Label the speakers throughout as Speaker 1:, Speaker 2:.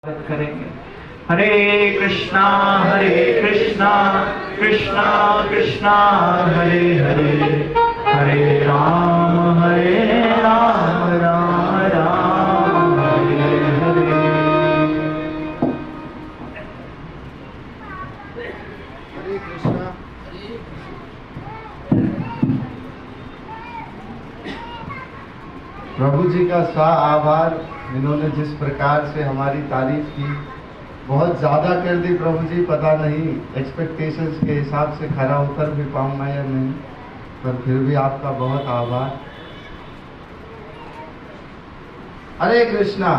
Speaker 1: करेंगे। हरे कृष्णा कृष्णा कृष्णा हरे हरे, हरे राम राम राम हरे हरे।
Speaker 2: हरे कृष्णा। प्रभु जी का सा आभार, इन्होंने जिस प्रकार से हमारी तारीफ की, बहुत ज़्यादा कर दी प्रभु जी। पता नहीं एक्सपेक्टेशंस के हिसाब से खरा उतर भी पाऊंगा या नहीं, पर फिर भी आपका बहुत आभार। हरे कृष्णा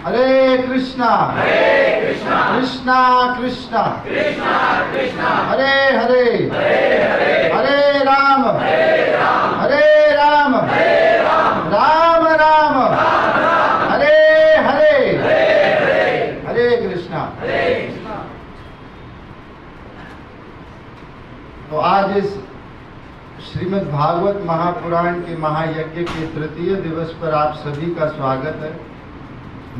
Speaker 2: हरे कृष्णा कृष्णा कृष्णा हरे हरे, हरे राम राम राम हरे हरे, हरे कृष्णा। तो आज इस श्रीमद् भागवत महापुराण के महायज्ञ के तृतीय दिवस पर आप सभी का स्वागत है।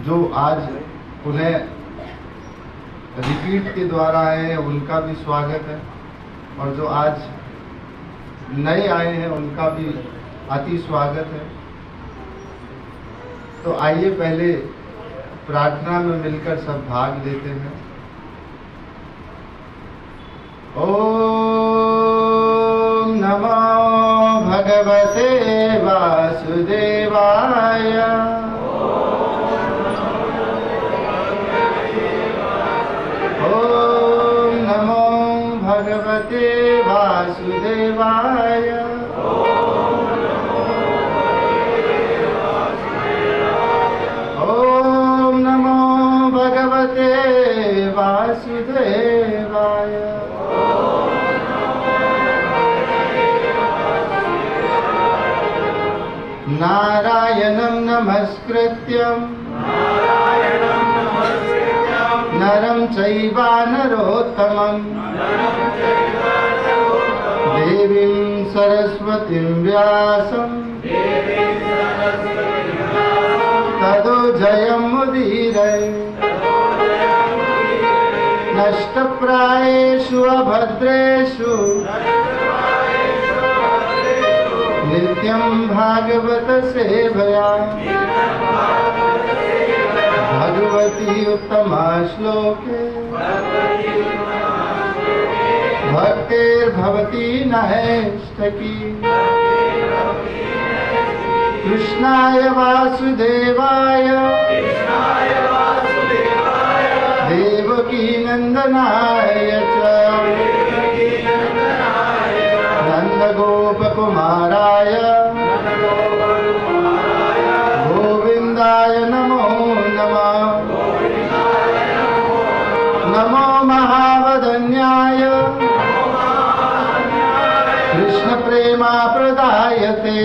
Speaker 2: जो आज पुनः रिपीट के द्वारा आए हैं उनका भी स्वागत है, और जो आज नए आए हैं उनका भी अति स्वागत है। तो आइए पहले प्रार्थना में मिलकर सब भाग लेते हैं। ओम नमो भगवते वासुदेवाय, ओम नमो भगवते वासुदेवाय, ओम नमो भगवते वासुदेवाय। नारायणं नमस्कृत्यं नरं चैव नरोत्तमं, देवीं सरस्वतीं व्यासं ततो जयमुदीरये। नष्टप्रायेषु अभद्रेषु नित्यं भागवत सेवया, भगवती उत्तमा श्लोके भक्तिर्भवती नैष्ठकी। कृष्णाय वासुदेवाय देवकी नंदनाय च नंदगोपकुमाराय गोविंदाय नमो नमः। नमो महावदन्याय कृष्ण प्रेमा प्रदायते,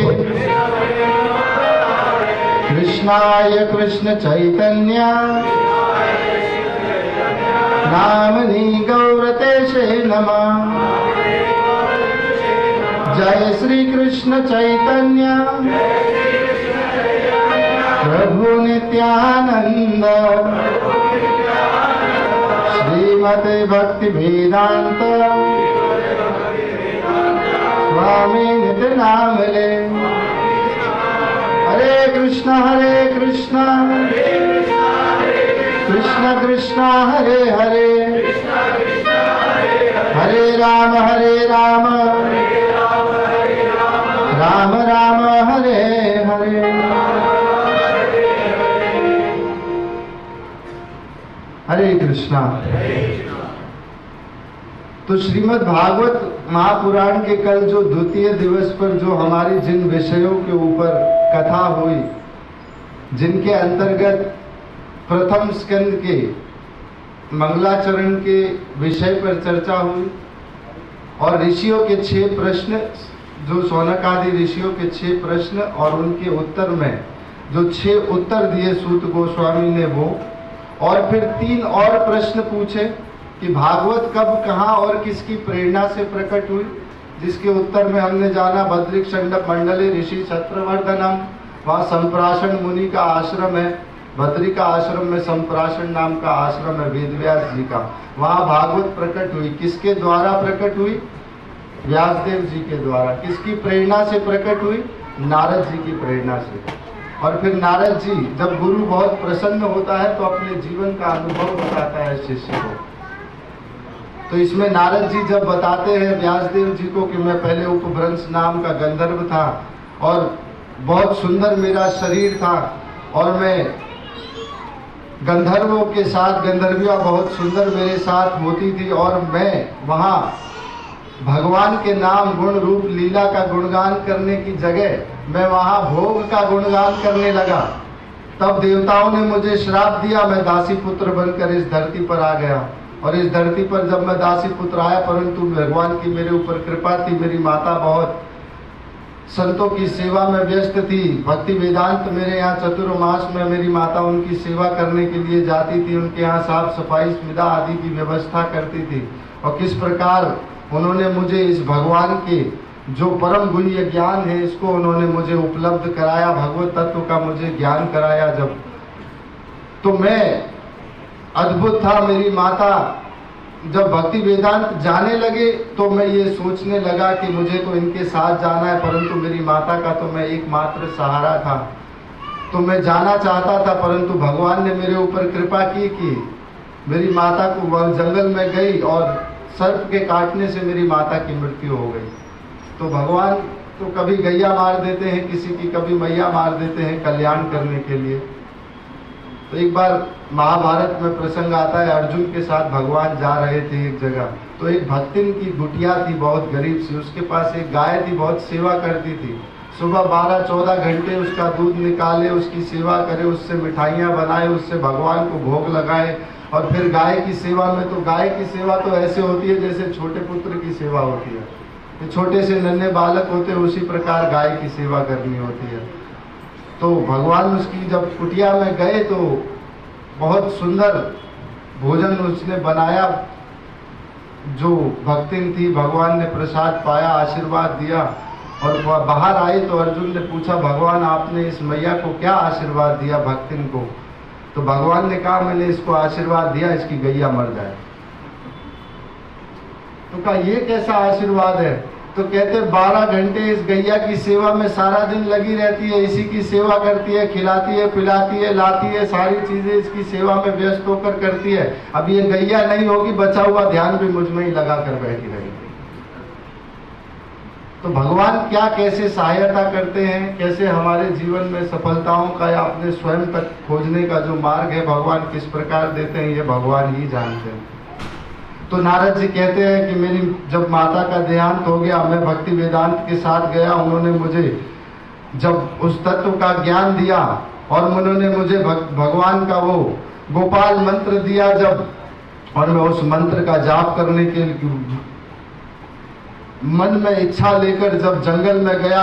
Speaker 2: कृष्णाय कृष्ण चैतन्य नामनी गौरतेशे नमः। जय श्री कृष्ण चैतन्य प्रभु नित्यानंद, श्रीमते भक्ति वेदांत स्वामी नित्यानंद। हरे कृष्णा कृष्ण कृष्ण हरे हरे, हरे राम राम राम हरे हरे। हरे कृष्णा। तो श्रीमद् भागवत महापुराण के कल जो द्वितीय दिवस पर जो हमारी जिन विषयों के ऊपर कथा हुई, जिनके अंतर्गत प्रथम स्कंद के मंगलाचरण के विषय पर चर्चा हुई, और ऋषियों के 6 प्रश्न, जो शौनक आदि ऋषियों के 6 प्रश्न और उनके उत्तर में जो 6 उत्तर दिए सूत गोस्वामी ने वो, और फिर 3 और प्रश्न पूछे कि भागवत कब, कहाँ और किसकी प्रेरणा से प्रकट हुई, जिसके उत्तर में हमने जाना बद्रिक शंडक मंडले ऋषि छत्रवर्धनम, वहाँ संप्राशन मुनि का आश्रम है, बद्रिका आश्रम में संप्राशन नाम का आश्रम है वेदव्यास जी का, वहां भागवत प्रकट हुई। किसके द्वारा प्रकट हुई? व्यासदेव जी के द्वारा। किसकी प्रेरणा से प्रकट हुई? नारद जी की प्रेरणा से। और फिर नारद जी, जब गुरु बहुत प्रसन्न होता है तो अपने जीवन का अनुभव बताता है शिष्य को। तो इसमें नारद जी जब बताते हैं व्यासदेव जी को कि मैं पहले उपभ्रंश नाम का गंधर्व था और बहुत सुंदर मेरा शरीर था और मैं गंधर्वों के साथ, गंधर्वियां बहुत सुंदर मेरे साथ होती थी और मैं वहां भगवान के नाम गुण रूप लीला का गुणगान करने की जगह मैं वहां भोग का गुणगान करने लगा। तब देवताओं ने मुझे श्राप दिया, मैं दासी पुत्र बनकर इस धरती पर आ गया। और इस धरती पर जब मैं दासी पुत्र आया, परंतु भगवान की मेरे ऊपर कृपा थी। मेरी माता बहुत संतों की सेवा में व्यस्त थी। भक्ति वेदांत मेरे यहाँ चतुर्मास में मेरी माता उनकी सेवा करने के लिए जाती थी। उनके यहाँ साफ सफाई स्मिता आदि की व्यवस्था करती थी। और किस प्रकार उन्होंने मुझे इस भगवान के जो परम गुह्य ज्ञान है इसको उन्होंने मुझे उपलब्ध कराया, भगवत तत्व का मुझे ज्ञान कराया। जब तो मैं अद्भुत था। मेरी माता जब भक्ति वेदांत जाने लगे तो मैं ये सोचने लगा कि मुझे तो इनके साथ जाना है, परंतु मेरी माता का तो मैं एकमात्र सहारा था। तो मैं जाना चाहता था, परंतु भगवान ने मेरे ऊपर कृपा की कि मेरी माता को वह जंगल में गई और सर्प के काटने से मेरी माता की मृत्यु हो गई। तो भगवान तो कभी गैया मार देते हैं किसी की, कभी मैया मार देते हैं कल्याण करने के लिए। तो एक बार महाभारत में प्रसंग आता है, अर्जुन के साथ भगवान जा रहे थे एक जगह। तो एक भक्तिन की गुटिया थी बहुत गरीब सी, उसके पास एक गाय थी, बहुत सेवा करती थी। सुबह 12-14 घंटे उसका दूध निकाले, उसकी सेवा करे, उससे मिठाइयाँ बनाए, उससे भगवान को भोग लगाए। और फिर गाय की सेवा में, तो गाय की सेवा तो ऐसे होती है जैसे छोटे पुत्र की सेवा होती है। छोटे से नन्हे बालक होते हैं उसी प्रकार गाय की सेवा करनी होती है। तो भगवान उसकी जब कुटिया में गए तो बहुत सुंदर भोजन उसने बनाया। जो भक्तिन थी, भगवान ने प्रसाद पाया, आशीर्वाद दिया। और वह बाहर आए तो अर्जुन ने पूछा, भगवान आपने इस मैया को क्या आशीर्वाद दिया भक्तिन को? तो भगवान ने कहा, मैंने इसको आशीर्वाद दिया इसकी गैया मर जाए। तो कहा ये कैसा आशीर्वाद है? तो कहते 12 घंटे इस गैया की सेवा में सारा दिन लगी रहती है, इसी की सेवा करती है, खिलाती है, पिलाती है, लाती है, सारी चीजें इसकी सेवा में व्यस्त होकर करती है। अब ये गैया नहीं होगी, बचा हुआ ध्यान भी मुझ में ही लगा कर बैठी रहेगी। तो भगवान क्या कैसे सहायता करते हैं, कैसे हमारे जीवन में सफलताओं का या अपने स्वयं तक खोजने का जो मार्ग है भगवान किस प्रकार देते हैं, ये भगवान ही जानते हैं। तो नारद जी कहते हैं कि मेरी जब माता का देहांत हो गया, मैं भक्ति वेदांत के साथ गया। उन्होंने मुझे जब उस तत्व का ज्ञान दिया और उन्होंने मुझे भगवान का वो गोपाल मंत्र दिया जब, और मैं उस मंत्र का जाप करने के मन में इच्छा लेकर जब जंगल में गया,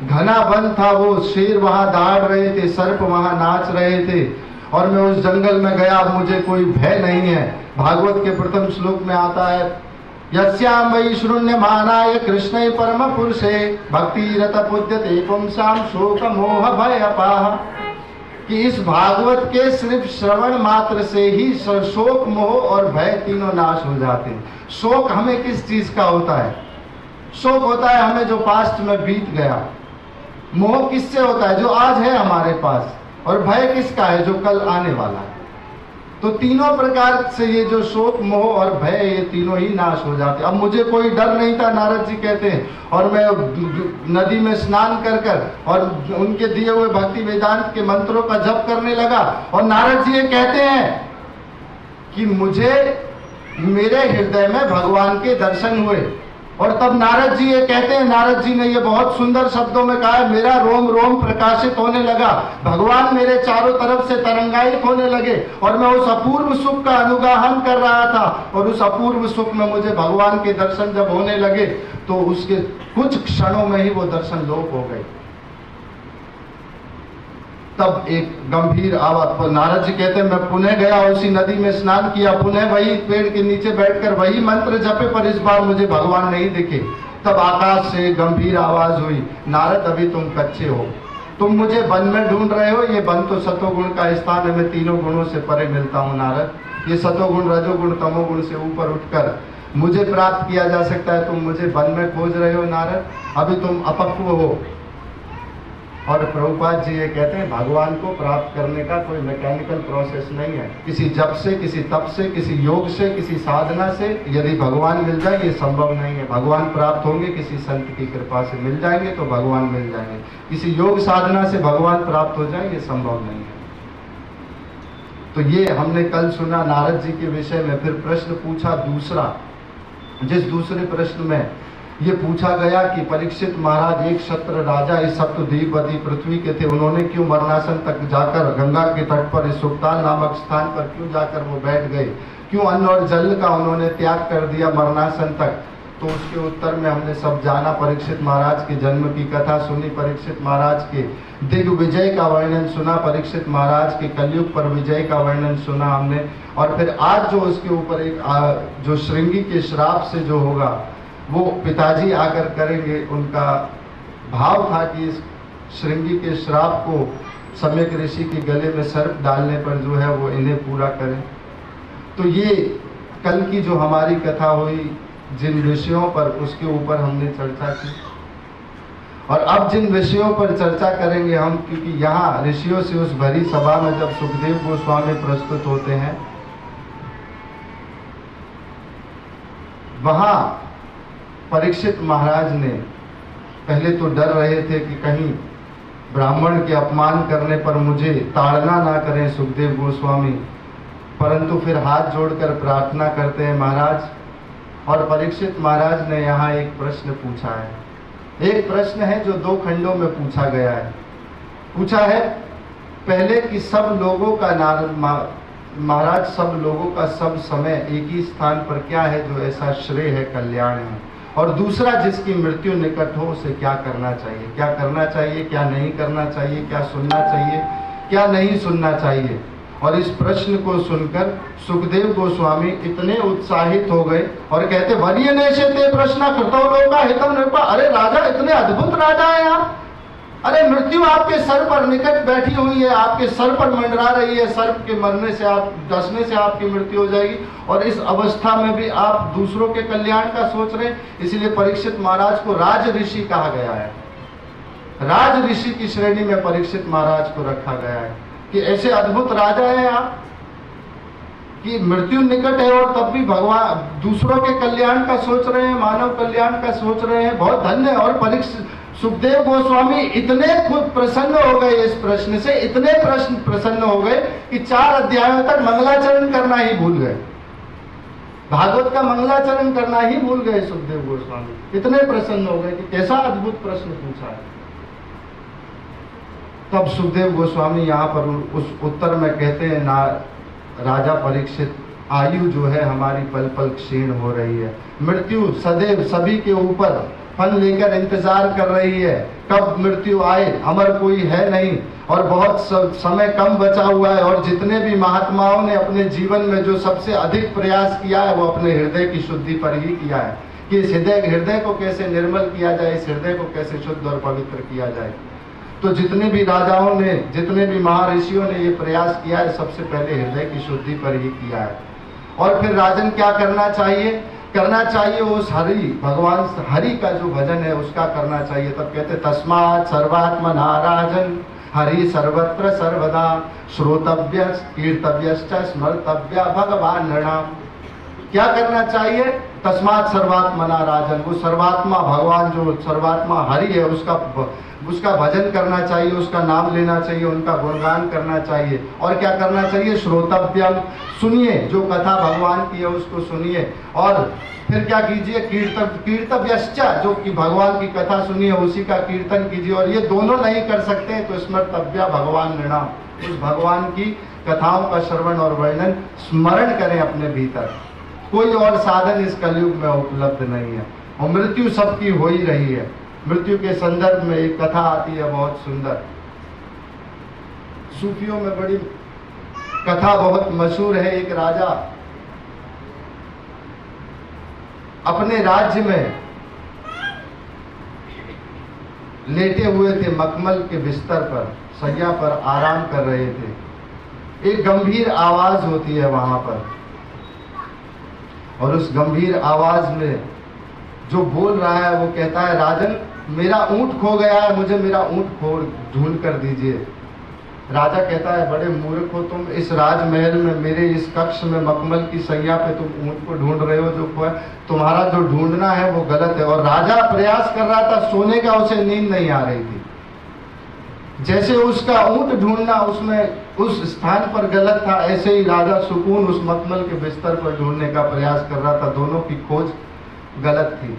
Speaker 2: घना वन था, वो शेर वहां दहाड़ रहे थे, सर्प वहां नाच रहे थे, और मैं उस जंगल में गया। मुझे कोई भय नहीं है। भागवत के प्रथम श्लोक में आता है, यस्यामयि शून्यमानाय कृष्णे परम पुरुषे भक्ति रत पुद्यते पुंसाम शोक मोह भय अपाह। कि इस भागवत के सिर्फ श्रवण मात्र से ही शोक मोह और भय तीनों नाश हो जाते हैं। शोक हमें किस चीज का होता है? शोक होता है हमें जो पास्ट में बीत गया। मोह किससे होता है? जो आज है हमारे पास। और भय किसका है? जो कल आने वाला है। तो तीनों प्रकार से ये जो शोक मोह और भय, ये तीनों ही नाश हो जाते। अब मुझे कोई डर नहीं था, नारद जी कहते हैं, और मैं नदी में स्नान कर कर और उनके दिए हुए भक्ति वेदांत के मंत्रों का जप करने लगा। और नारद जी ये कहते हैं कि मुझे मेरे हृदय में भगवान के दर्शन हुए। और तब नारद जी ये कहते हैं, नारद जी ने ये बहुत सुंदर शब्दों में कहा है, मेरा रोम रोम प्रकाशित होने लगा, भगवान मेरे चारों तरफ से तरंगायित होने लगे और मैं उस अपूर्व सुख का अनुगाहन कर रहा था। और उस अपूर्व सुख में मुझे भगवान के दर्शन जब होने लगे तो उसके कुछ क्षणों में ही वो दर्शन लोप हो गए। तब एक गंभीर आवाज, नारद जी कहते हैं, मैं पुनः गया, उसी नदी में स्नान किया, पुनः वही पेड़ के नीचे बैठकर वही मंत्र जपे, पर इस बार मुझे भगवान नहीं दिखे। तब आकाश से गंभीर आवाज हुई, नारद अभी तुम कच्चे हो। तुम मुझे वन में ढूंढ रहे हो, ये वन तो सतोगुण का स्थान है, मैं तीनों गुणों से परे मिलता हूँ नारद। ये सतोगुण रजोगुण तमोगुण से ऊपर उठकर मुझे प्राप्त किया जा सकता है, तुम मुझे वन में खोज रहे हो नारद, अभी तुम अपक्व हो। और प्रभुपाद जी ये कहते हैं भगवान को प्राप्त करने का कोई मैकेनिकल प्रोसेस नहीं है, किसी जप से, किसी तप से, किसी योग से, किसी साधना से यदि भगवान मिल जाए ये संभव नहीं है। भगवान प्राप्त होंगे किसी संत की कृपा से मिल जाएंगे तो भगवान मिल जाएंगे, किसी योग साधना से भगवान प्राप्त हो जाए ये संभव नहीं है। तो ये हमने कल सुना नारद जी के विषय में। फिर प्रश्न पूछा दूसरा, जिस दूसरे प्रश्न में ये पूछा गया कि परीक्षित महाराज एक क्षत्र राजा इस सप्तद्वीपवती पृथ्वी के थे, उन्होंने क्यों मरणासन तक जाकर गंगा के तट पर इस सुक्ताल नामक स्थान पर क्यों जाकर वो बैठ गए, क्यों अन्न और जल का उन्होंने त्याग कर दिया मरणासन तक। तो उसके उत्तर में हमने सब जाना, परीक्षित महाराज के जन्म की कथा सुनी, परीक्षित महाराज के दिग्विजय का वर्णन सुना, परीक्षित महाराज के कलयुग पर विजय का वर्णन सुना हमने। और फिर आज जो उसके ऊपर एक जो श्रृंगी के श्राप से जो होगा वो पिताजी आकर करेंगे, उनका भाव था कि इस श्रृंगी के श्राप को सम्यक ऋषि के गले में सर्प डालने पर जो है वो इन्हें पूरा करें। तो ये कल की जो हमारी कथा हुई जिन विषयों पर, उसके ऊपर हमने चर्चा की। और अब जिन विषयों पर चर्चा करेंगे हम, क्योंकि यहाँ ऋषियों से उस भरी सभा में जब सुखदेव गोस्वामी प्रस्तुत होते हैं, वहां परीक्षित महाराज ने पहले तो डर रहे थे कि कहीं ब्राह्मण के अपमान करने पर मुझे ताड़ना ना करें सुखदेव गोस्वामी, परंतु फिर हाथ जोड़कर प्रार्थना करते हैं महाराज। और परीक्षित महाराज ने यहाँ एक प्रश्न पूछा है। एक प्रश्न है जो 2 खंडों में पूछा गया है। पूछा है पहले कि सब लोगों का महाराज, सब लोगों का सब समय एक ही स्थान पर क्या है जो ऐसा श्रेय है, कल्याण है। और दूसरा, जिसकी मृत्यु निकट हो उसे क्या करना चाहिए, क्या करना चाहिए, क्या नहीं करना चाहिए, क्या सुनना चाहिए, क्या नहीं सुनना चाहिए। और इस प्रश्न को सुनकर सुखदेव गोस्वामी इतने उत्साहित हो गए और कहते वर्य नेशते प्रश्न कृतो लोका हितम नृपा। अरे राजा, इतने अद्भुत राजा है आप, अरे मृत्यु आपके सर पर निकट बैठी हुई है, आपके सर पर मंडरा रही है, सर्प के मरने से, आप डसने से आपकी मृत्यु हो जाएगी, और इस अवस्था में भी आप दूसरों के कल्याण का सोच रहे हैं। इसलिए परीक्षित महाराज को राज ऋषि कहा गया है, राज ऋषि की श्रेणी में परीक्षित महाराज को रखा गया है कि ऐसे अद्भुत राजा हैं आप कि मृत्यु निकट है और तब भी भगवान दूसरों के कल्याण का सोच रहे हैं, मानव कल्याण का सोच रहे हैं। बहुत धन्य है। और परीक्षित सुखदेव गोस्वामी इतने खुद प्रसन्न हो गए इस प्रश्न से, इतने प्रसन्न हो गए कि 4 अध्यायों तक मंगलाचरण करना ही भूल गए, भागवत का मंगलाचरण करना ही भूल गए सुखदेव गोस्वामी। इतने प्रसन्न हो गए कि कैसा अद्भुत प्रश्न पूछा है। तब सुखदेव गोस्वामी यहाँ पर उस उत्तर में कहते हैं ना, राजा परीक्षित, आयु जो है हमारी पल पल क्षीण हो रही है, मृत्यु सदैव सभी के ऊपर फल लेकर इंतजार कर रही है, कब मृत्यु आए, अमर कोई है नहीं, और बहुत समय कम बचा हुआ है। और जितने भी महात्माओं ने अपने जीवन में जो सबसे अधिक प्रयास किया है वो अपने हृदय की शुद्धि पर ही किया है कि इस हृदय को कैसे निर्मल किया जाए, इस हृदय को कैसे शुद्ध और पवित्र किया जाए। तो जितने भी राजाओं ने, जितने भी महर्षियों ने ये प्रयास किया है, सबसे पहले हृदय की शुद्धि पर ही किया है। और फिर राजन क्या करना चाहिए? करना चाहिए उस हरि, भगवान हरि का जो भजन है उसका करना चाहिए। तब कहते तस्मात् सर्वात्मना राजन हरि सर्वत्र सर्वदा श्रोतव्य कीर्तव्यश्च स्मर्तव्य भगवान नृणाम। क्या करना चाहिए? तस्मात् सर्वात्मना राजन, वो सर्वात्मा भगवान जो सर्वात्मा हरि है उसका भजन करना चाहिए, उसका नाम लेना चाहिए, उनका गुणगान करना चाहिए। और क्या करना चाहिए? श्रोतव्यम, सुनिए, जो कथा भगवान की है उसको सुनिए। और फिर क्या कीजिए? कीर्तव्यश्च, जो कि भगवान की कथा सुनिए उसी का कीर्तन कीजिए। और ये दोनों नहीं कर सकते तो स्मर्तव्य भगवान नृणाम, उस भगवान की कथाओं का श्रवण और वर्णन स्मरण करें अपने भीतर। कोई और साधन इस कलयुग में उपलब्ध नहीं है। और मृत्यु सबकी हो ही रही है। मृत्यु के संदर्भ में एक कथा आती है बहुत सुंदर, सूफियों में बड़ी कथा बहुत मशहूर है। एक राजा अपने राज्य में लेटे हुए थे मखमल के बिस्तर पर, सैया पर आराम कर रहे थे। एक गंभीर आवाज होती है वहां पर, और उस गंभीर आवाज में जो बोल रहा है वो कहता है, राजन मेरा ऊंट खो गया है, मुझे मेरा ऊंट ढूंढ कर दीजिए। राजा कहता है, बड़े मूर्ख हो तुम, इस राजमहल में मेरे इस कक्ष में मखमल की सैया पे तुम ऊंट को ढूंढ रहे हो जो खोया। तुम्हारा जो ढूंढना है वो गलत है। और राजा प्रयास कर रहा था सोने का, उसे नींद नहीं आ रही थी। जैसे उसका ऊंट ढूंढना उसमें उस स्थान पर गलत था, ऐसे ही राजा सुकून उस मखमल के बिस्तर पर ढूंढने का प्रयास कर रहा था। दोनों की खोज गलत थी।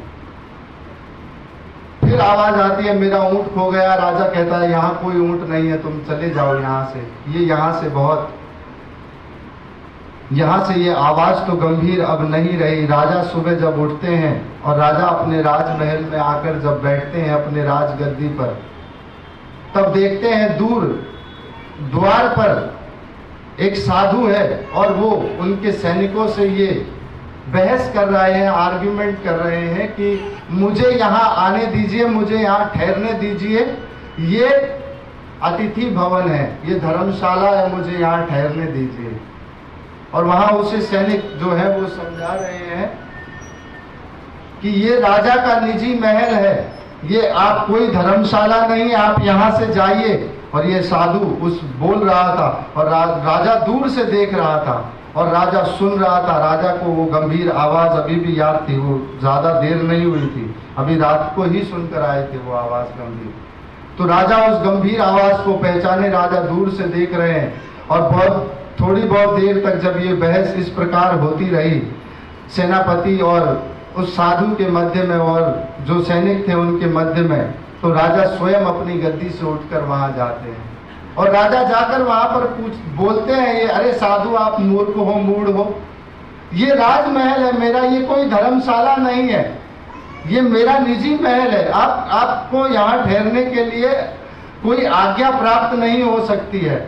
Speaker 2: फिर आवाज आती है, मेरा ऊंट खो गया। राजा कहता है, यहाँ कोई ऊंट नहीं है, तुम चले जाओ यहाँ से। यहाँ से ये आवाज तो गंभीर अब नहीं रही। राजा सुबह जब उठते हैं और राजा अपने राजमहल में आकर जब बैठते हैं अपने राजगद्दी पर, तब देखते हैं दूर द्वार पर एक साधु है और वो उनके सैनिकों से ये बहस कर रहे हैं, आर्ग्यूमेंट कर रहे हैं कि मुझे यहाँ आने दीजिए, मुझे यहाँ ठहरने दीजिए, ये अतिथि भवन है, ये धर्मशाला है, मुझे यहाँ ठहरने दीजिए। और वहां उसे सैनिक जो है वो समझा रहे हैं कि ये राजा का निजी महल है, ये आप कोई धर्मशाला नहीं, आप यहाँ से जाइए। और ये साधु उस बोल रहा था और राजा दूर से देख रहा था और राजा सुन रहा था। राजा को वो गंभीर आवाज अभी भी याद थी, वो ज्यादा देर नहीं हुई थी, अभी रात को ही सुनकर आए थे वो आवाज गंभीर। तो राजा उस गंभीर आवाज को पहचाने, राजा दूर से देख रहे हैं। और थोड़ी बहुत देर तक जब ये बहस इस प्रकार होती रही, सेनापति और उस साधु के मध्य में और जो सैनिक थे उनके मध्य में, तो राजा स्वयं अपनी गद्दी से उठकर वहां जाते हैं। और राजा जाकर वहां पर बोलते हैं, ये अरे साधु आप मूर्ख हो, मूढ़ हो, ये राजमहल है मेरा, ये कोई धर्मशाला नहीं है, ये मेरा निजी महल है। आपको यहाँ ठहरने के लिए कोई आज्ञा प्राप्त नहीं हो सकती है,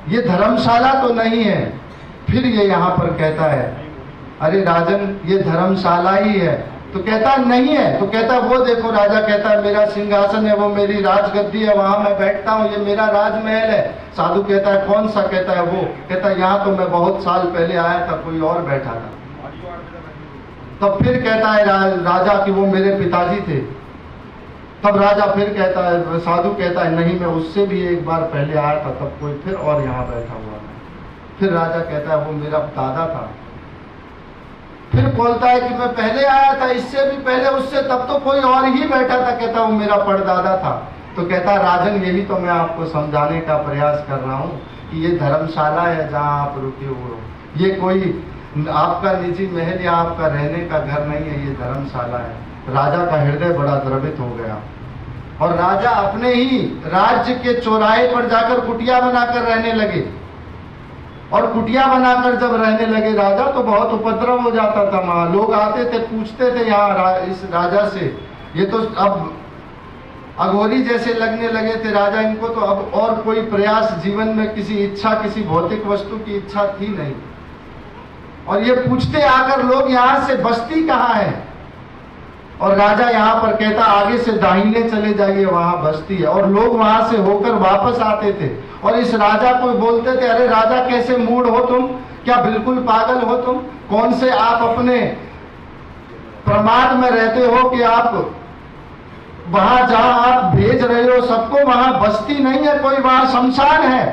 Speaker 2: ये धर्मशाला तो नहीं है। फिर ये यहाँ पर कहता है, अरे राजन ये धर्मशाला ही है। तो कहता नहीं है। तो कहता वो देखो, राजा कहता है मेरा सिंहासन है, वो मेरी राजगद्दी है, वहां मैं बैठता हूँ, ये मेरा राजमहल है। साधु कहता है कौन सा? कहता है वो। कहता है यहाँ तो मैं बहुत साल पहले आया था, कोई और बैठा था। तब फिर कहता है राजा कि वो मेरे पिताजी थे। तब राजा फिर कहता है, साधु कहता है नहीं मैं उससे भी एक बार पहले आया था, तब कोई फिर और यहाँ बैठा हुआ है। फिर राजा कहता है वो मेरा दादा था। फिर बोलता है कि मैं पहले आया था, इससे भी पहले, उससे तब तो कोई और ही बैठा था। कहता वो मेरा परदादा था। तो कहता राजन यही तो मैं आपको समझाने का प्रयास कर रहा हूँ कि ये धर्मशाला है जहाँ आप रुके हुए हो, ये कोई आपका निजी महल या आपका रहने का घर नहीं है, ये धर्मशाला है। राजा का हृदय बड़ा द्रवित हो गया और राजा अपने ही राज्य के चौराहे पर जाकर कुटिया बनाकर रहने लगे। और कुटिया बनाकर जब रहने लगे राजा, तो बहुत उपद्रव हो जाता था वहां। लोग आते थे, पूछते थे यहाँ इस राजा से, ये तो अब अघोरी जैसे लगने लगे थे राजा इनको, तो अब और कोई प्रयास जीवन में किसी इच्छा, किसी भौतिक वस्तु की इच्छा थी नहीं। और ये पूछते आकर लोग यहाँ से बस्ती कहाँ है? और राजा यहाँ पर कहता आगे से दाहिने चले जाइए, वहां बस्ती है। और लोग वहां से होकर वापस आते थे और इस राजा को बोलते थे, अरे राजा कैसे मूढ़ हो तुम, क्या बिल्कुल पागल हो तुम? कौन से आप अपने प्रमाद में रहते हो कि आप वहां जहां आप भेज रहे हो सबको, वहां बस्ती नहीं है कोई, वहां शमशान है।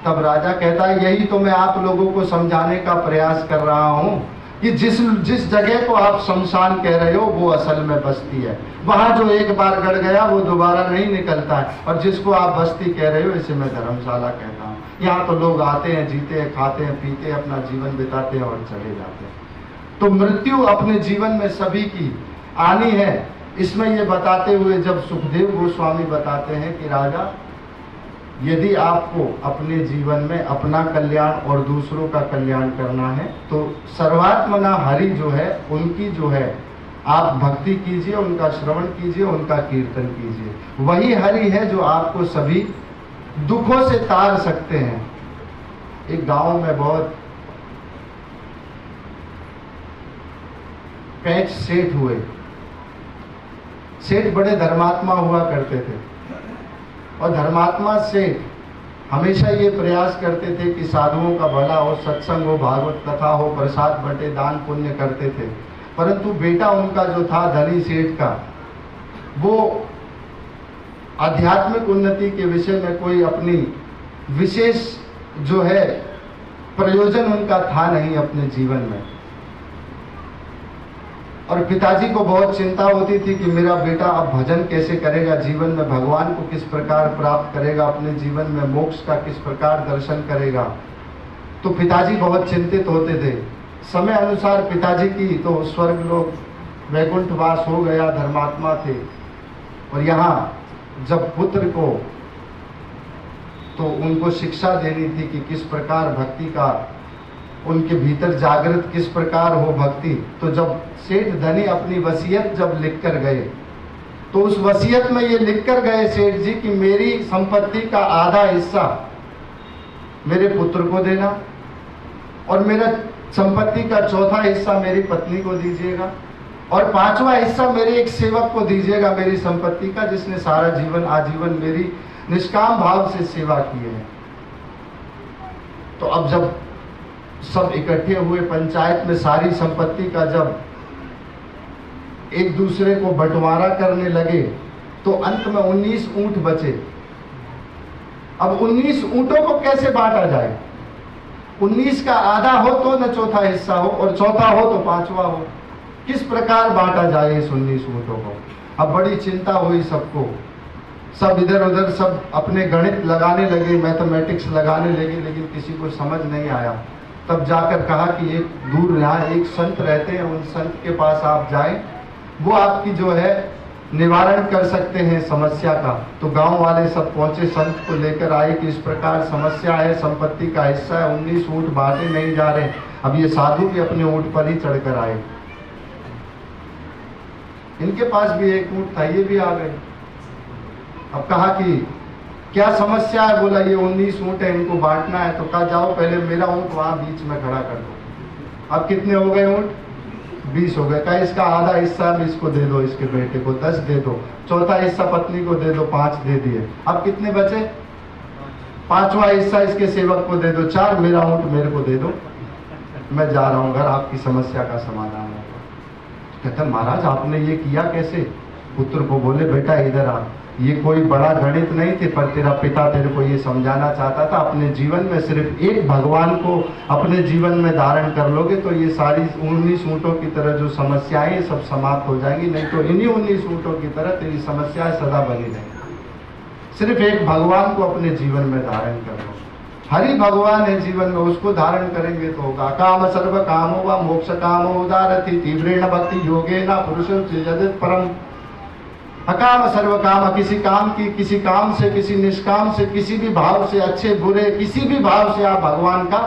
Speaker 2: तब राजा कहता है यही तो मैं आप लोगों को समझाने का प्रयास कर रहा हूं कि जिस जगह को आप शमशान कह रहे हो वो असल में बस्ती है। वहां जो एक बार गड़ गया वो दोबारा नहीं निकलता है। और जिसको आप बस्ती कह रहे हो इसे मैं धर्मशाला कहता हूँ। यहाँ तो लोग आते हैं, जीते हैं, खाते हैं, पीते हैं, अपना जीवन बिताते हैं और चले जाते हैं। तो मृत्यु अपने जीवन में सभी की आनी है। इसमें ये बताते हुए जब सुखदेव गोस्वामी बताते हैं कि राजा, यदि आपको अपने जीवन में अपना कल्याण और दूसरों का कल्याण करना है तो सर्वात्मना हरि जो है उनकी जो है आप भक्ति कीजिए, उनका श्रवण कीजिए, उनका कीर्तन कीजिए। वही हरि है जो आपको सभी दुखों से तार सकते हैं। एक गांव में बहुत पैच सेठ हुए। सेठ बड़े धर्मात्मा हुआ करते थे और धर्मात्मा सेठ हमेशा ये प्रयास करते थे कि साधुओं का भला हो, सत्संग हो, भागवत कथा हो, प्रसाद बंटे, दान पुण्य करते थे। परंतु बेटा उनका जो था धनी सेठ का, वो आध्यात्मिक उन्नति के विषय में कोई अपनी विशेष जो है प्रयोजन उनका था नहीं अपने जीवन में। और पिताजी को बहुत चिंता होती थी कि मेरा बेटा अब भजन कैसे करेगा, जीवन में भगवान को किस प्रकार प्राप्त करेगा, अपने जीवन में मोक्ष का किस प्रकार दर्शन करेगा। तो पिताजी बहुत चिंतित होते थे। समय अनुसार पिताजी की तो स्वर्ग लोक वैकुंठवास हो गया, धर्मात्मा थे। और यहाँ जब पुत्र को तो उनको शिक्षा देनी थी कि किस प्रकार भक्ति का उनके भीतर जागृत किस प्रकार हो भक्ति। तो जब सेठ धनी अपनी वसीयत जब लिख कर गए, तो उस वसीयत में ये लिख कर गए सेठ जी कि मेरी संपत्ति का आधा हिस्सा मेरे पुत्र को देना और मेरा संपत्ति का चौथा हिस्सा मेरी पत्नी को दीजिएगा और पांचवा हिस्सा मेरे एक सेवक को दीजिएगा मेरी संपत्ति का, जिसने सारा जीवन आजीवन मेरी निष्काम भाव से सेवा की है। तो अब जब सब इकट्ठे हुए पंचायत में, सारी संपत्ति का जब एक दूसरे को बंटवारा करने लगे, तो अंत में 19 ऊंट बचे। अब 19 ऊंटों को कैसे बांटा जाए? 19 का आधा हो तो न चौथा हिस्सा हो और चौथा हो तो पांचवा हो। किस प्रकार बांटा जाए इस 19 ऊंटों को? अब बड़ी चिंता हुई सबको। सब इधर उधर सब अपने गणित लगाने लगे, मैथमेटिक्स लगाने लगे, लेकिन किसी को समझ नहीं आया। तब जाकर कहा कि एक दूर यहाँ एक संत रहते हैं, उन संत के पास आप जाएं, वो आपकी जो है निवारण कर सकते हैं समस्या का। तो गांव वाले सब पहुंचे, संत को लेकर आए कि इस प्रकार समस्या है, संपत्ति का हिस्सा है, 19 ऊंट बांटे नहीं जा रहे। अब ये साधु भी अपने ऊंट पर ही चढ़कर आए। इनके पास भी एक ऊंट था, ये भी आ गए। अब कहा कि क्या समस्या है? बोला ये 19 ऊंट है, इनको बांटना है। तो कहा जाओ पहले मेरा ऊंट वहां बीच में खड़ा कर दो। अब कितने हो गए ऊंट? 20 हो गए। कहा इसका आधा हिस्सा भी इसको दे दो, इसके बेटे को 10 दे दो, चौथा हिस्सा पत्नी को दे दो, 5 दे दिए। अब कितने बचे? पांचवा हिस्सा इसके सेवक को दे दो, 4, मेरा ऊंट मेरे को दे दो, मैं जा रहा हूं घर, आपकी समस्या का समाधान होगा। कहते महाराज आपने ये किया कैसे? पुत्र को बोले बेटा इधर आ, ये कोई बड़ा गणित नहीं थे, पर तेरा पिता तेरे को ये समझाना चाहता था। अपने जीवन में सिर्फ एक भगवान को अपने जीवन में धारण कर लोगे तो ये सारी 19 ऊंटों की तरह जो समस्याएं ये सब समाप्त हो जाएंगी, नहीं तो इन्हीं 19 ऊंटों की तरह तेरी समस्याएं सदा बनी रहेंगी। सिर्फ एक भगवान को अपने जीवन में धारण कर लो। हरि भगवान है जीवन में, उसको धारण करेंगे तो होगा। काम सर्व कामो व मोक्ष कामो उदारति तीव्रेण भक्ति योगेन पुरुषं सृजति परम। अकाम सर्व काम, किसी काम की, किसी काम से, किसी निष्काम से, किसी भी भाव से, अच्छे बुरे किसी भी भाव से आप भगवान का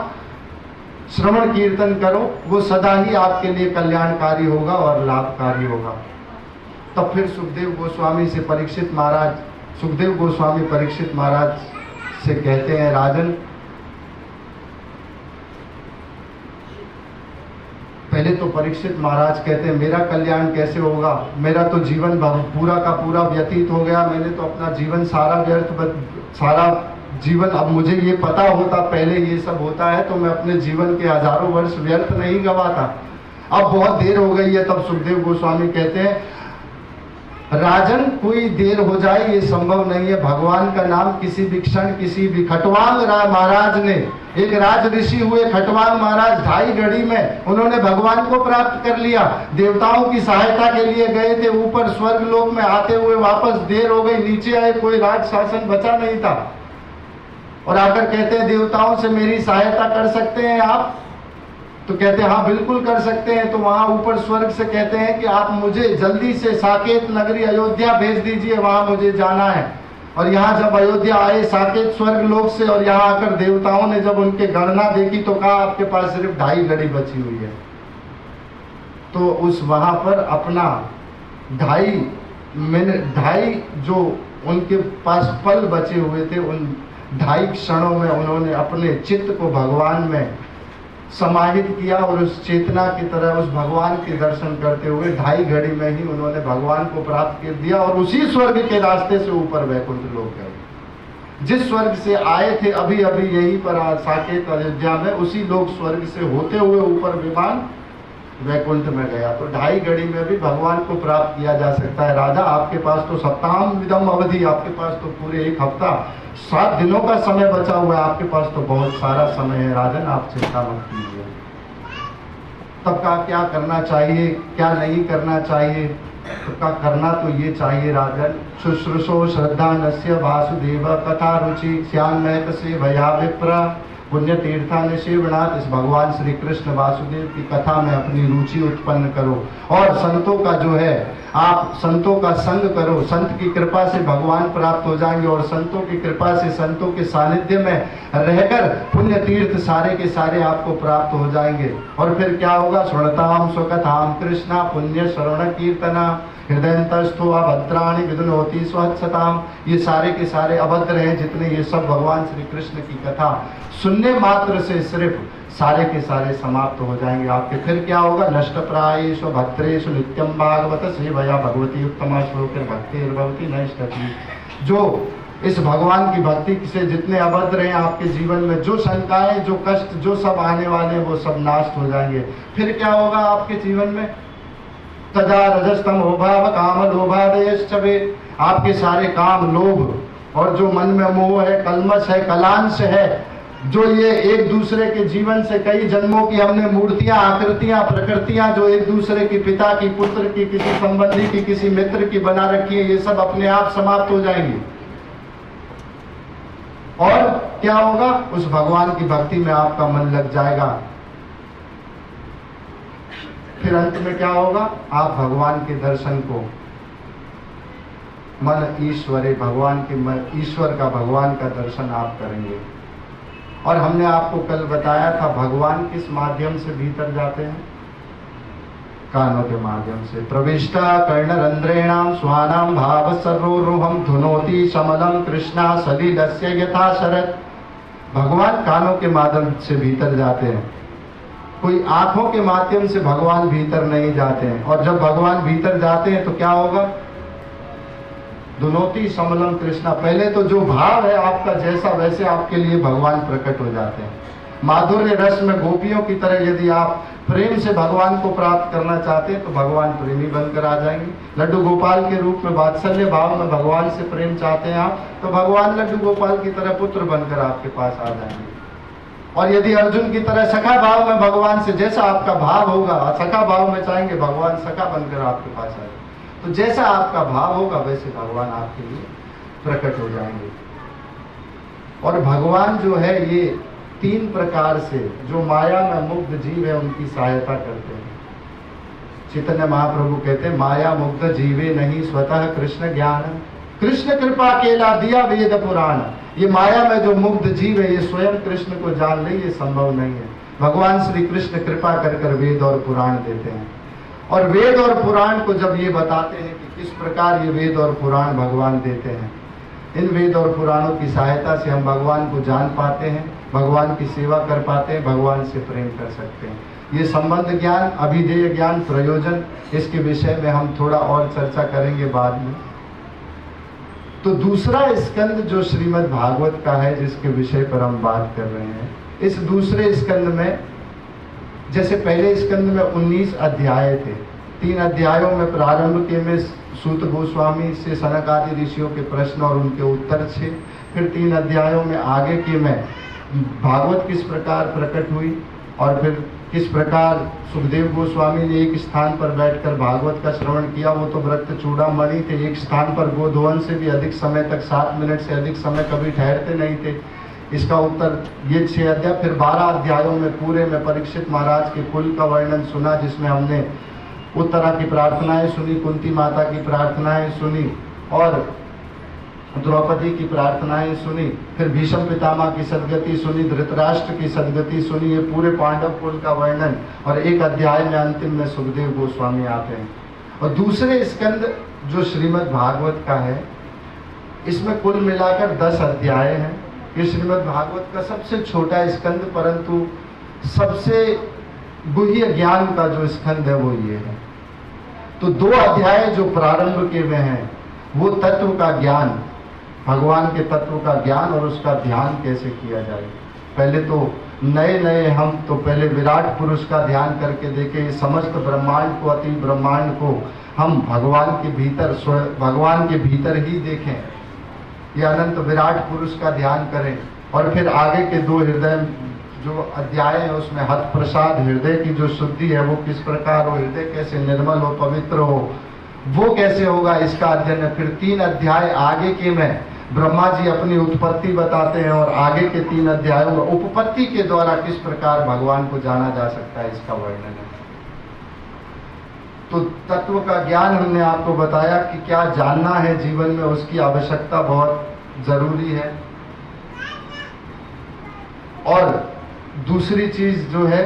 Speaker 2: श्रवण कीर्तन करो, वो सदा ही आपके लिए कल्याणकारी होगा और लाभकारी होगा। तब फिर सुखदेव गोस्वामी से परीक्षित महाराज से कहते हैं राजन, पहले तो परीक्षित महाराज कहते हैं मेरा कल्याण कैसे होगा? मेरा तो जीवन पूरा का पूरा व्यतीत हो गया, मैंने तो अपना जीवन सारा जीवन, अब मुझे ये पता होता पहले ये सब होता है तो मैं अपने जीवन के हजारों वर्ष व्यर्थ नहीं गवाता। अब बहुत देर हो गई है। तब सुखदेव गोस्वामी कहते हैं राजन कोई देर हो जाए ये संभव नहीं है। भगवान का नाम किसी भी क्षण, किसी भी खटवांग महाराज ने, एक राज ऋषि हुए खटवांग महाराज, 2.5 घड़ी में उन्होंने भगवान को प्राप्त कर लिया। देवताओं की सहायता के लिए गए थे ऊपर स्वर्ग लोक में, आते हुए वापस देर हो गई, नीचे आए, कोई राज शासन बचा नहीं था। और आकर कहते हैं देवताओं से मेरी सहायता कर सकते हैं आप? तो कहते हैं हाँ बिल्कुल कर सकते हैं। तो वहां ऊपर स्वर्ग से कहते हैं कि आप मुझे जल्दी से साकेत नगरी अयोध्या भेज दीजिए, वहां मुझे जाना है। और यहाँ जब अयोध्या आए साकेत स्वर्ग लोक से, और यहाँ आकर देवताओं ने जब उनके गणना देखी तो कहा आपके पास सिर्फ 2.5 घड़ी बची हुई है। तो उस वहां पर अपना 2.5 मिनट, 2.5 जो उनके पास पल बचे हुए थे, उन 2.5 क्षणों में उन्होंने अपने चित्त को भगवान में समाहित किया और उस चेतना की तरह उस भगवान के दर्शन करते हुए 2.5 घड़ी में ही उन्होंने भगवान को प्राप्त कर दिया और उसी स्वर्ग के रास्ते से ऊपर वैकुंठ लोक गए। जिस स्वर्ग से आए थे अभी अभी यहीं पर साकेत अयोध्या में, उसी लोक स्वर्ग से होते हुए ऊपर विमान वैकुंठ में गया। तो 2.5 घड़ी में भी भगवान को प्राप्त किया जा सकता है। राजा आपके पास तो सप्ताहम विदम अवधि, आपके पास तो पूरे 1 हफ्ता 7 दिनों का समय बचा हुआ है, आपके पास तो बहुत सारा समय है। राजन आप चिंता मत कीजिए। तब का क्या करना चाहिए, क्या नहीं करना चाहिए? तब का करना तो ये चाहिए राजन, शुश्रूषो श्रद्धा नस्य वासुदेव कथा रुचि श्याम से भया विप्र पुण्य तीर्थान शिवनाथ। इस भगवान श्री कृष्ण वासुदेव की कथा में अपनी रुचि उत्पन्न करो और संतों का जो है आप संतों का संग करो। संत की कृपा से भगवान प्राप्त हो जाएंगे और संतों की कृपा से संतों के सानिध्य में रहकर पुण्य तीर्थ सारे के सारे आपको प्राप्त हो जाएंगे। और फिर क्या होगा? सुनताम स्वकथाम कृष्णा पुण्य श्रवण कीर्तना हृदयंतस्थो अभद्राणि विदुनोति स्वच्छताम। ये सारे के सारे अभद्र हैं जितने, ये सब भगवान श्री कृष्ण की कथा सुनने मात्र से सिर्फ सारे के सारे समाप्त हो जाएंगे आपके। फिर क्या होगा? नष्ट प्रायेषु भद्रेषु नित्यम भागवत सेवया भगवती उत्तमा श्लोक भक्तिर्भवति नष्टति। जो इस भगवान की भक्ति से जितने अभद्र हैं आपके जीवन में, जो शंकाएं, जो कष्ट, जो सब आने वाले हैं वो सब नाश हो जाएंगे। फिर क्या होगा आपके जीवन में? तजा रजस्तम भाव काम लोभादयश्चवे। आपके सारे काम, लोभ और जो मन में मोह है, कलमश है, कलांश है, जो ये एक दूसरे के जीवन से कई जन्मों की हमने मूर्तियां, आकृतियां, प्रकृतियां जो एक दूसरे की, पिता की, पुत्र की, किसी संबंधी की, किसी मित्र की बना रखी है, ये सब अपने आप समाप्त हो जाएंगी। और क्या होगा? उस भगवान की भक्ति में आपका मन लग जाएगा। फिर अंत में क्या होगा? आप भगवान के दर्शन को मन ईश्वरे, भगवान के ईश्वर का, भगवान का दर्शन आप करेंगे। और हमने आपको कल बताया था भगवान किस माध्यम से भीतर जाते हैं? कानों के माध्यम से। प्रविष्टा कर्णरंध्रेणाम स्वानाम भाव सर्वोरुहम धुनोति समलम कृष्णा सलिलस्य यथा शरत। भगवान कानों के माध्यम से भीतर जाते हैं, कोई आंखों के माध्यम से भगवान भीतर नहीं जाते हैं। और जब भगवान भीतर जाते हैं तो क्या होगा? दुनोती समलम कृष्णा। पहले तो जो भाव है आपका जैसा, वैसे आपके लिए भगवान प्रकट हो जाते हैं। माधुर्य रस में गोपियों की तरह यदि आप प्रेम से भगवान को प्राप्त करना चाहते हैं तो भगवान प्रेमी बनकर आ जाएंगे। लड्डू गोपाल के रूप में वात्सल्य भाव में भगवान से प्रेम चाहते हैं आप, तो भगवान लड्डू गोपाल की तरह पुत्र बनकर आपके पास आ जाएंगे। और यदि अर्जुन की तरह सखा भाव में भगवान से, जैसा आपका भाव होगा, सखा भाव में चाहेंगे, भगवान सखा बनकर आपके पास आएंगे। तो जैसा आपका भाव होगा वैसे भगवान आपके लिए प्रकट हो जाएंगे। और भगवान जो है ये 3 प्रकार से, जो माया में मुग्ध जीव है उनकी सहायता करते हैं। चैतन्य महाप्रभु कहते हैं माया मुग्ध जीवे नहीं स्वतः कृष्ण ज्ञान, कृष्ण कृपा केला दिया वेद पुराण। ये माया में जो मुग्ध जीव है ये स्वयं कृष्ण को जान ले, ये संभव नहीं है। भगवान श्री कृष्ण कृपा कर कर वेद और पुराण देते हैं। और वेद और पुराण को जब ये बताते हैं कि किस प्रकार ये वेद और पुराण भगवान देते हैं, इन वेद और पुराणों की सहायता से हम भगवान को जान पाते हैं, भगवान की सेवा कर पाते हैं, भगवान से प्रेम कर सकते हैं। ये संबंध ज्ञान, अभिधेय ज्ञान, प्रयोजन, इसके विषय में हम थोड़ा और चर्चा करेंगे बाद में। तो दूसरा स्कंद जो श्रीमद् भागवत का है, जिसके विषय पर हम बात कर रहे हैं, इस दूसरे स्कंद में, जैसे पहले स्कंद में 19 अध्याय थे, 3 अध्यायों में प्रारंभ के में सूत गोस्वामी से सनक आदि ऋषियों के प्रश्न और उनके उत्तर थे। फिर 3 अध्यायों में आगे के में भागवत किस प्रकार प्रकट हुई और फिर किस प्रकार सुखदेव गोस्वामी ने एक स्थान पर बैठकर भागवत का श्रवण किया। वो तो व्रत चूड़ामणि थे, एक स्थान पर गोधवन से भी अधिक समय तक, 7 मिनट से अधिक समय कभी ठहरते नहीं थे। इसका उत्तर ये 6 अध्याय। फिर 12 अध्यायों में पूरे में परीक्षित महाराज के कुल का वर्णन सुना, जिसमें हमने उत्तरा की प्रार्थनाएं सुनी, कुंती माता की प्रार्थनाएं सुनी और द्रौपदी की प्रार्थनाएं सुनी। फिर भीष्म पितामह की सदगति सुनी, धृतराष्ट्र की सदगति सुनी, ये पूरे पांडव कुल का वर्णन। और एक अध्याय में अंतिम में सुखदेव गोस्वामी आते हैं। और दूसरे स्कंद जो श्रीमद् भागवत का है, इसमें कुल मिलाकर 10 अध्याय हैं। ये श्रीमद् भागवत का सबसे छोटा स्कंद, परंतु सबसे गुह्य ज्ञान का जो स्कंद है वो ये है। तो 2 अध्याय जो प्रारंभ के में हैं वो तत्व का ज्ञान, भगवान के तत्व का ज्ञान और उसका ध्यान कैसे किया जाए। पहले तो नए हम तो पहले विराट पुरुष का ध्यान करके देखें, समस्त ब्रह्मांड को, अति ब्रह्मांड को हम भगवान के भीतर ही देखें, ये अनंत विराट पुरुष का ध्यान करें। और फिर आगे के 2 हृदय जो अध्याय है उसमें हत प्रसाद, हृदय की जो शुद्धि है वो किस प्रकार हो, हृदय कैसे निर्मल हो, पवित्र हो, वो कैसे होगा, इसका अध्ययन है। फिर 3 अध्याय आगे के में ब्रह्मा जी अपनी उत्पत्ति बताते हैं और आगे के 3 अध्यायों में उपपत्ति के द्वारा किस प्रकार भगवान को जाना जा सकता है इसका वर्णन है। तो तत्व का ज्ञान हमने आपको बताया कि क्या जानना है जीवन में, उसकी आवश्यकता बहुत जरूरी है। और दूसरी चीज जो है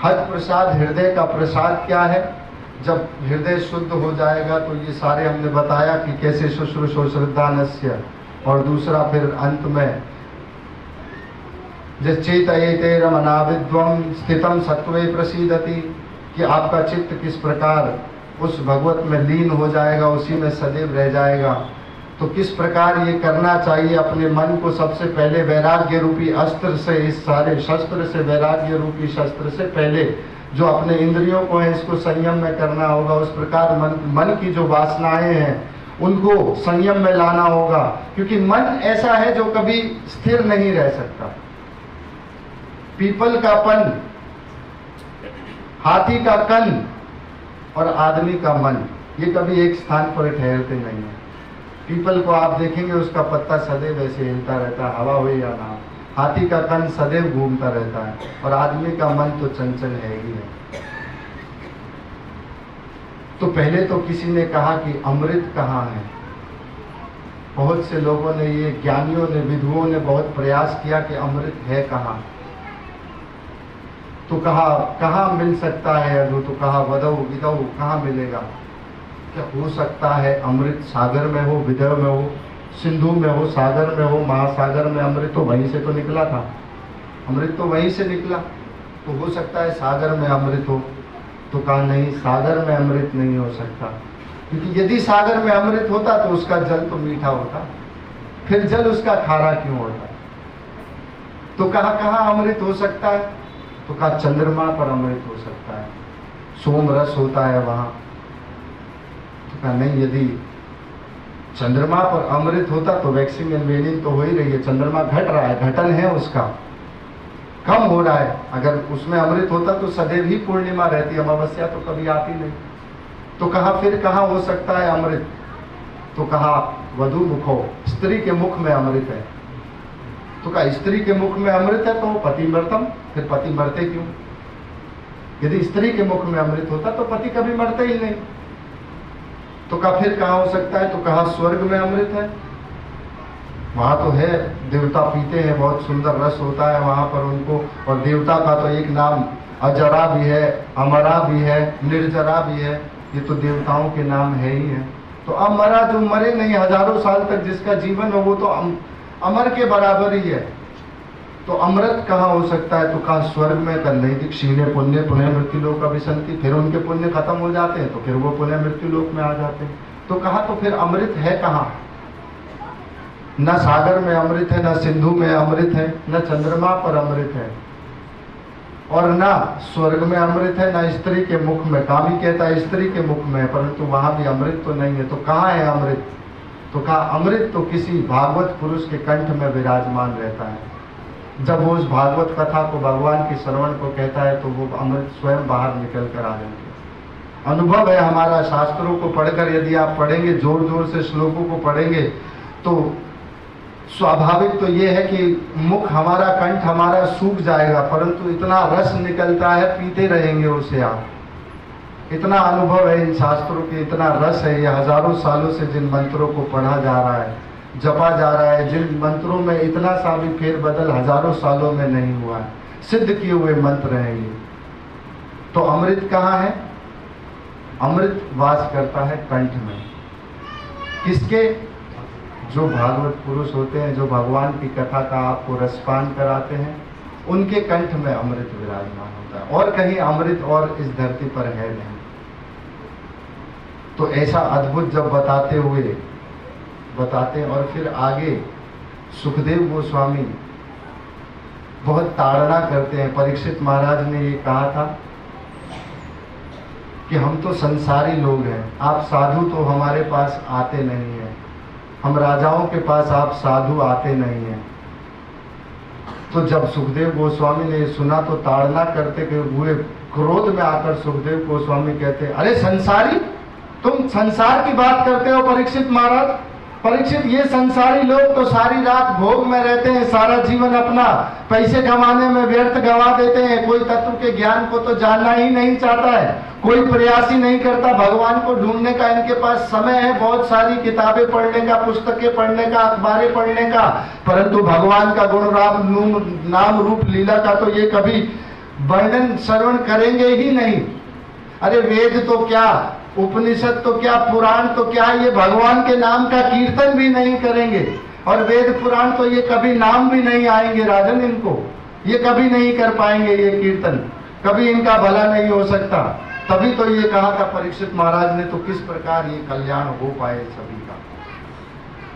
Speaker 2: हत प्रसाद, हृदय का प्रसाद क्या है। जब हृदय शुद्ध हो जाएगा तो ये सारे हमने बताया कि कैसे शुश्रूषो श्रद्धानस्य, और दूसरा फिर अंत में चेतयेतेरम अनाविद्वम स्थितम सत्वे प्रसीदति, कि आपका चित्त किस प्रकार उस भगवत में लीन हो जाएगा, उसी में सदैव रह जाएगा। तो किस प्रकार ये करना चाहिए, अपने मन को सबसे पहले वैराग्य रूपी अस्त्र से, इस सारे शस्त्र से, वैराग्य रूपी शस्त्र से पहले जो अपने इंद्रियों को है इसको संयम में करना होगा। उस प्रकार मन की जो वासनाएं हैं उनको संयम में लाना होगा, क्योंकि मन ऐसा है जो कभी स्थिर नहीं रह सकता। पीपल का पन, हाथी का कन और आदमी का मन, ये कभी एक स्थान पर ठहरते नहीं है। पीपल को आप देखेंगे उसका पत्ता सदैव ऐसे हिलता रहता है, हवा हुई या ना। हाथी का कन सदैव घूमता रहता है और आदमी का मन तो चंचल है ही है। तो पहले तो किसी ने कहा कि अमृत कहाँ है। बहुत से लोगों ने, ये ज्ञानियों ने, विधुओं ने बहुत प्रयास किया कि अमृत है कहाँ। तो कहा कहाँ मिल सकता है अधु, तो कहा वदौ विदौ, कहाँ मिलेगा। क्या हो सकता है अमृत सागर में हो, विदय में हो, सिंधु में हो, सागर में हो, महासागर में। अमृत तो वहीं से तो निकला था, अमृत तो वहीं से निकला, तो हो सकता है सागर में अमृत हो। तो कहा नहीं, सागर में अमृत नहीं हो सकता, क्योंकि यदि सागर में अमृत होता तो उसका जल तो मीठा होता, फिर जल उसका खारा क्यों होता। तो कहा कहाँ अमृत हो सकता है, तो कहा चंद्रमा पर अमृत हो सकता है, सोम रस होता है वहां। तो कहा नहीं, यदि चंद्रमा पर अमृत होता तो वैक्सिंग एंड वेनिंग तो हो ही रही है, चंद्रमा घट रहा है, घटन है उसका, कम हो रहा है। अगर उसमें अमृत होता तो सदैव ही पूर्णिमा रहती, अमावस्या तो कभी आती नहीं। तो कहा फिर कहाँ हो सकता है अमृत, तो कहा वधु मुखो, स्त्री के मुख में अमृत है। तो कहा स्त्री के मुख में अमृत है तो पति मरतम, फिर पति मरते क्यों। यदि स्त्री के मुख में अमृत होता तो पति कभी मरते ही नहीं। तो कहा फिर कहाँ हो सकता है, तो कहा स्वर्ग में अमृत है, वहां तो है, देवता पीते हैं, बहुत सुंदर रस होता है वहां पर उनको। और देवता का तो एक नाम अजरा भी है, अमरा भी है, निर्जरा भी है, ये तो देवताओं के नाम है ही है। तो अमरा जो मरे नहीं, हजारों साल तक जिसका जीवन हो, वो तो अमर के बराबर ही है। तो अमृत कहाँ हो सकता है, तो कहा स्वर्ग में। कर नहीं, क्षीणे पुण्य पुण्य मृत्यु लोक अभिसंति, फिर उनके पुण्य खत्म हो जाते हैं तो फिर वो पुण्य मृत्यु लोक में आ जाते हैं। तो कहा तो फिर अमृत है कहाँ, न सागर में अमृत है, न सिंधु में अमृत है, न चंद्रमा पर अमृत है, और न स्वर्ग में अमृत है, न स्त्री के मुख में। कामी कहता है स्त्री के मुख में, परंतु वहां भी अमृत तो नहीं है। तो कहाँ है अमृत, तो कहा अमृत तो किसी भागवत पुरुष के कंठ में विराजमान रहता है। जब वो उस भागवत कथा को, भगवान के श्रवण को कहता है तो वो अमृत स्वयं बाहर निकल कर आ जाएंगे। अनुभव है हमारा, शास्त्रों को पढ़कर यदि आप पढ़ेंगे, जोर जोर से श्लोकों को पढ़ेंगे, तो स्वाभाविक तो ये है कि मुख हमारा, कंठ हमारा सूख जाएगा, परंतु इतना रस निकलता है, पीते रहेंगे उसे आप। इतना अनुभव है इन शास्त्रों के, इतना रस है। ये हजारों सालों से जिन मंत्रों को पढ़ा जा रहा है, जपा जा रहा है, जिन मंत्रों में इतना सा भी फेरबदल हजारों सालों में नहीं हुआ है, सिद्ध किए हुए मंत्र हैं ये। तो अमृत कहाँ है, अमृत वास करता है कंठ में। किसके, जो भागवत पुरुष होते हैं, जो भगवान की कथा का आपको रसपान कराते हैं, उनके कंठ में अमृत विराजमान होता है, और कहीं अमृत और इस धरती पर है नहीं। तो ऐसा अद्भुत जब बताते हैं, और फिर आगे सुखदेव गोस्वामी बहुत ताड़ना करते हैं। परीक्षित महाराज ने ये कहा था कि हम तो संसारी लोग हैं, आप साधु तो हमारे पास आते नहीं हैं, हम राजाओं के पास आप साधु आते नहीं हैं। तो जब सुखदेव गोस्वामी ने सुना तो ताड़ना करते हुए क्रोध में आकर सुखदेव गोस्वामी कहते, अरे संसारी, तुम संसार की बात करते हो परीक्षित महाराज? परीक्षित, ये संसारी लोग तो सारी रात भोग में रहते हैं, सारा जीवन अपना पैसे कमाने में व्यर्थ गवा देते हैं, कोई तत्व के ज्ञान को तो जानना ही नहीं चाहता है, कोई प्रयास ही नहीं करता भगवान को ढूंढने का। इनके पास समय है बहुत सारी किताबें पढ़ने का, पुस्तकें पढ़ने का, अखबारें पढ़ने का, परंतु भगवान का गुण नाम रूप लीला का तो ये कभी वर्णन श्रवण करेंगे ही नहीं। अरे वेद तो क्या, उपनिषद तो क्या, पुराण तो क्या, ये भगवान के नाम का कीर्तन भी नहीं करेंगे। और वेद पुराण तो ये कभी नाम भी नहीं आएंगे राजन, इनको ये कभी नहीं कर पाएंगे, ये कीर्तन कभी इनका भला नहीं हो सकता। तभी तो ये कहा था परीक्षित महाराज ने, तो किस प्रकार ये कल्याण हो पाए सभी का।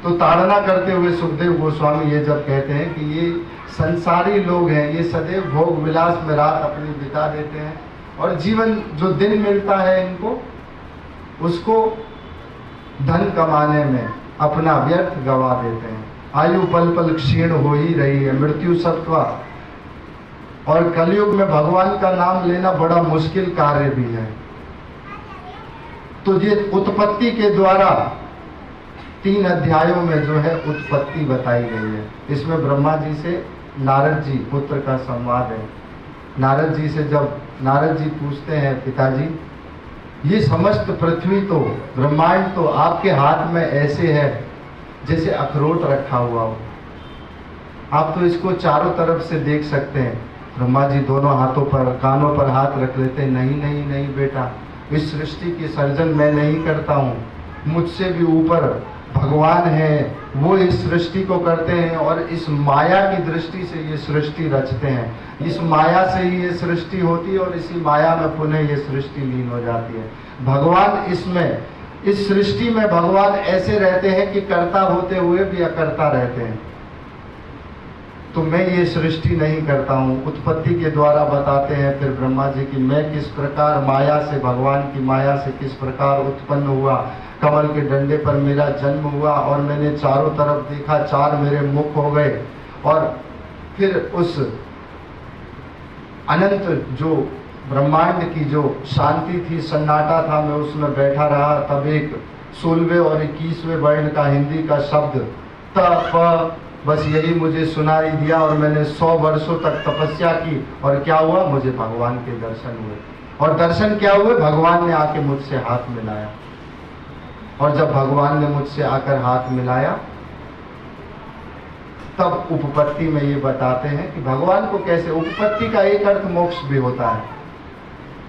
Speaker 2: तो ताड़ना करते हुए सुखदेव गोस्वामी ये जब कहते हैं कि ये संसारी लोग हैं, ये सदैव भोग विलास में रात अपनी बिता देते हैं, और जीवन जो दिन मिलता है इनको, उसको धन कमाने में अपना व्यर्थ गवा देते हैं। आयु पल पल क्षीण हो ही रही है, मृत्यु सत्वा, और कलयुग में भगवान का नाम लेना बड़ा मुश्किल कार्य भी है। तो ये उत्पत्ति के द्वारा 3 अध्यायों में जो है उत्पत्ति बताई गई है। इसमें ब्रह्मा जी से नारद जी पुत्र का संवाद है। नारद जी से जब नारद जी पूछते हैं, पिताजी ये समस्त पृथ्वी तो, ब्रह्मांड तो आपके हाथ में ऐसे है जैसे अखरोट रखा हुआ हो, आप तो इसको चारों तरफ से देख सकते हैं। ब्रह्मा जी दोनों हाथों पर, कानों पर हाथ रख लेते हैं, नहीं नहीं नहीं बेटा, इस सृष्टि की सर्जन मैं नहीं करता हूँ, मुझसे भी ऊपर भगवान है, वो इस सृष्टि को करते हैं, और इस माया की दृष्टि से ये सृष्टि रचते हैं। इस माया से ही ये सृष्टि होती है, और इसी माया में पुनः ये सृष्टि लीन हो जाती है। भगवान इसमें, इस सृष्टि में भगवान ऐसे रहते हैं कि कर्ता होते हुए भी अकर्ता रहते हैं। तो मैं ये सृष्टि नहीं करता हूँ। उत्पत्ति के द्वारा बताते हैं फिर ब्रह्मा जी की मैं किस प्रकार माया से, भगवान की माया से किस प्रकार उत्पन्न हुआ। कमल के डंडे पर मेरा जन्म हुआ, और मैंने चारों तरफ देखा, 4 मेरे मुख हो गए, और फिर उस अनंत जो ब्रह्मांड की जो शांति थी, सन्नाटा था, मैं उसमें बैठा रहा। तब एक 16वें और 21वें वर्ण का हिंदी का शब्द त प, बस यही मुझे सुनाई दिया, और मैंने 100 वर्षों तक तपस्या की, और क्या हुआ, मुझे भगवान के दर्शन हुए। और दर्शन क्या हुए, भगवान ने आके मुझसे हाथ मिलाया। और जब भगवान ने मुझसे आकर हाथ मिलाया, तब उपपत्ति में ये बताते हैं कि भगवान को कैसे, उपपत्ति का एक अर्थ मोक्ष भी होता है,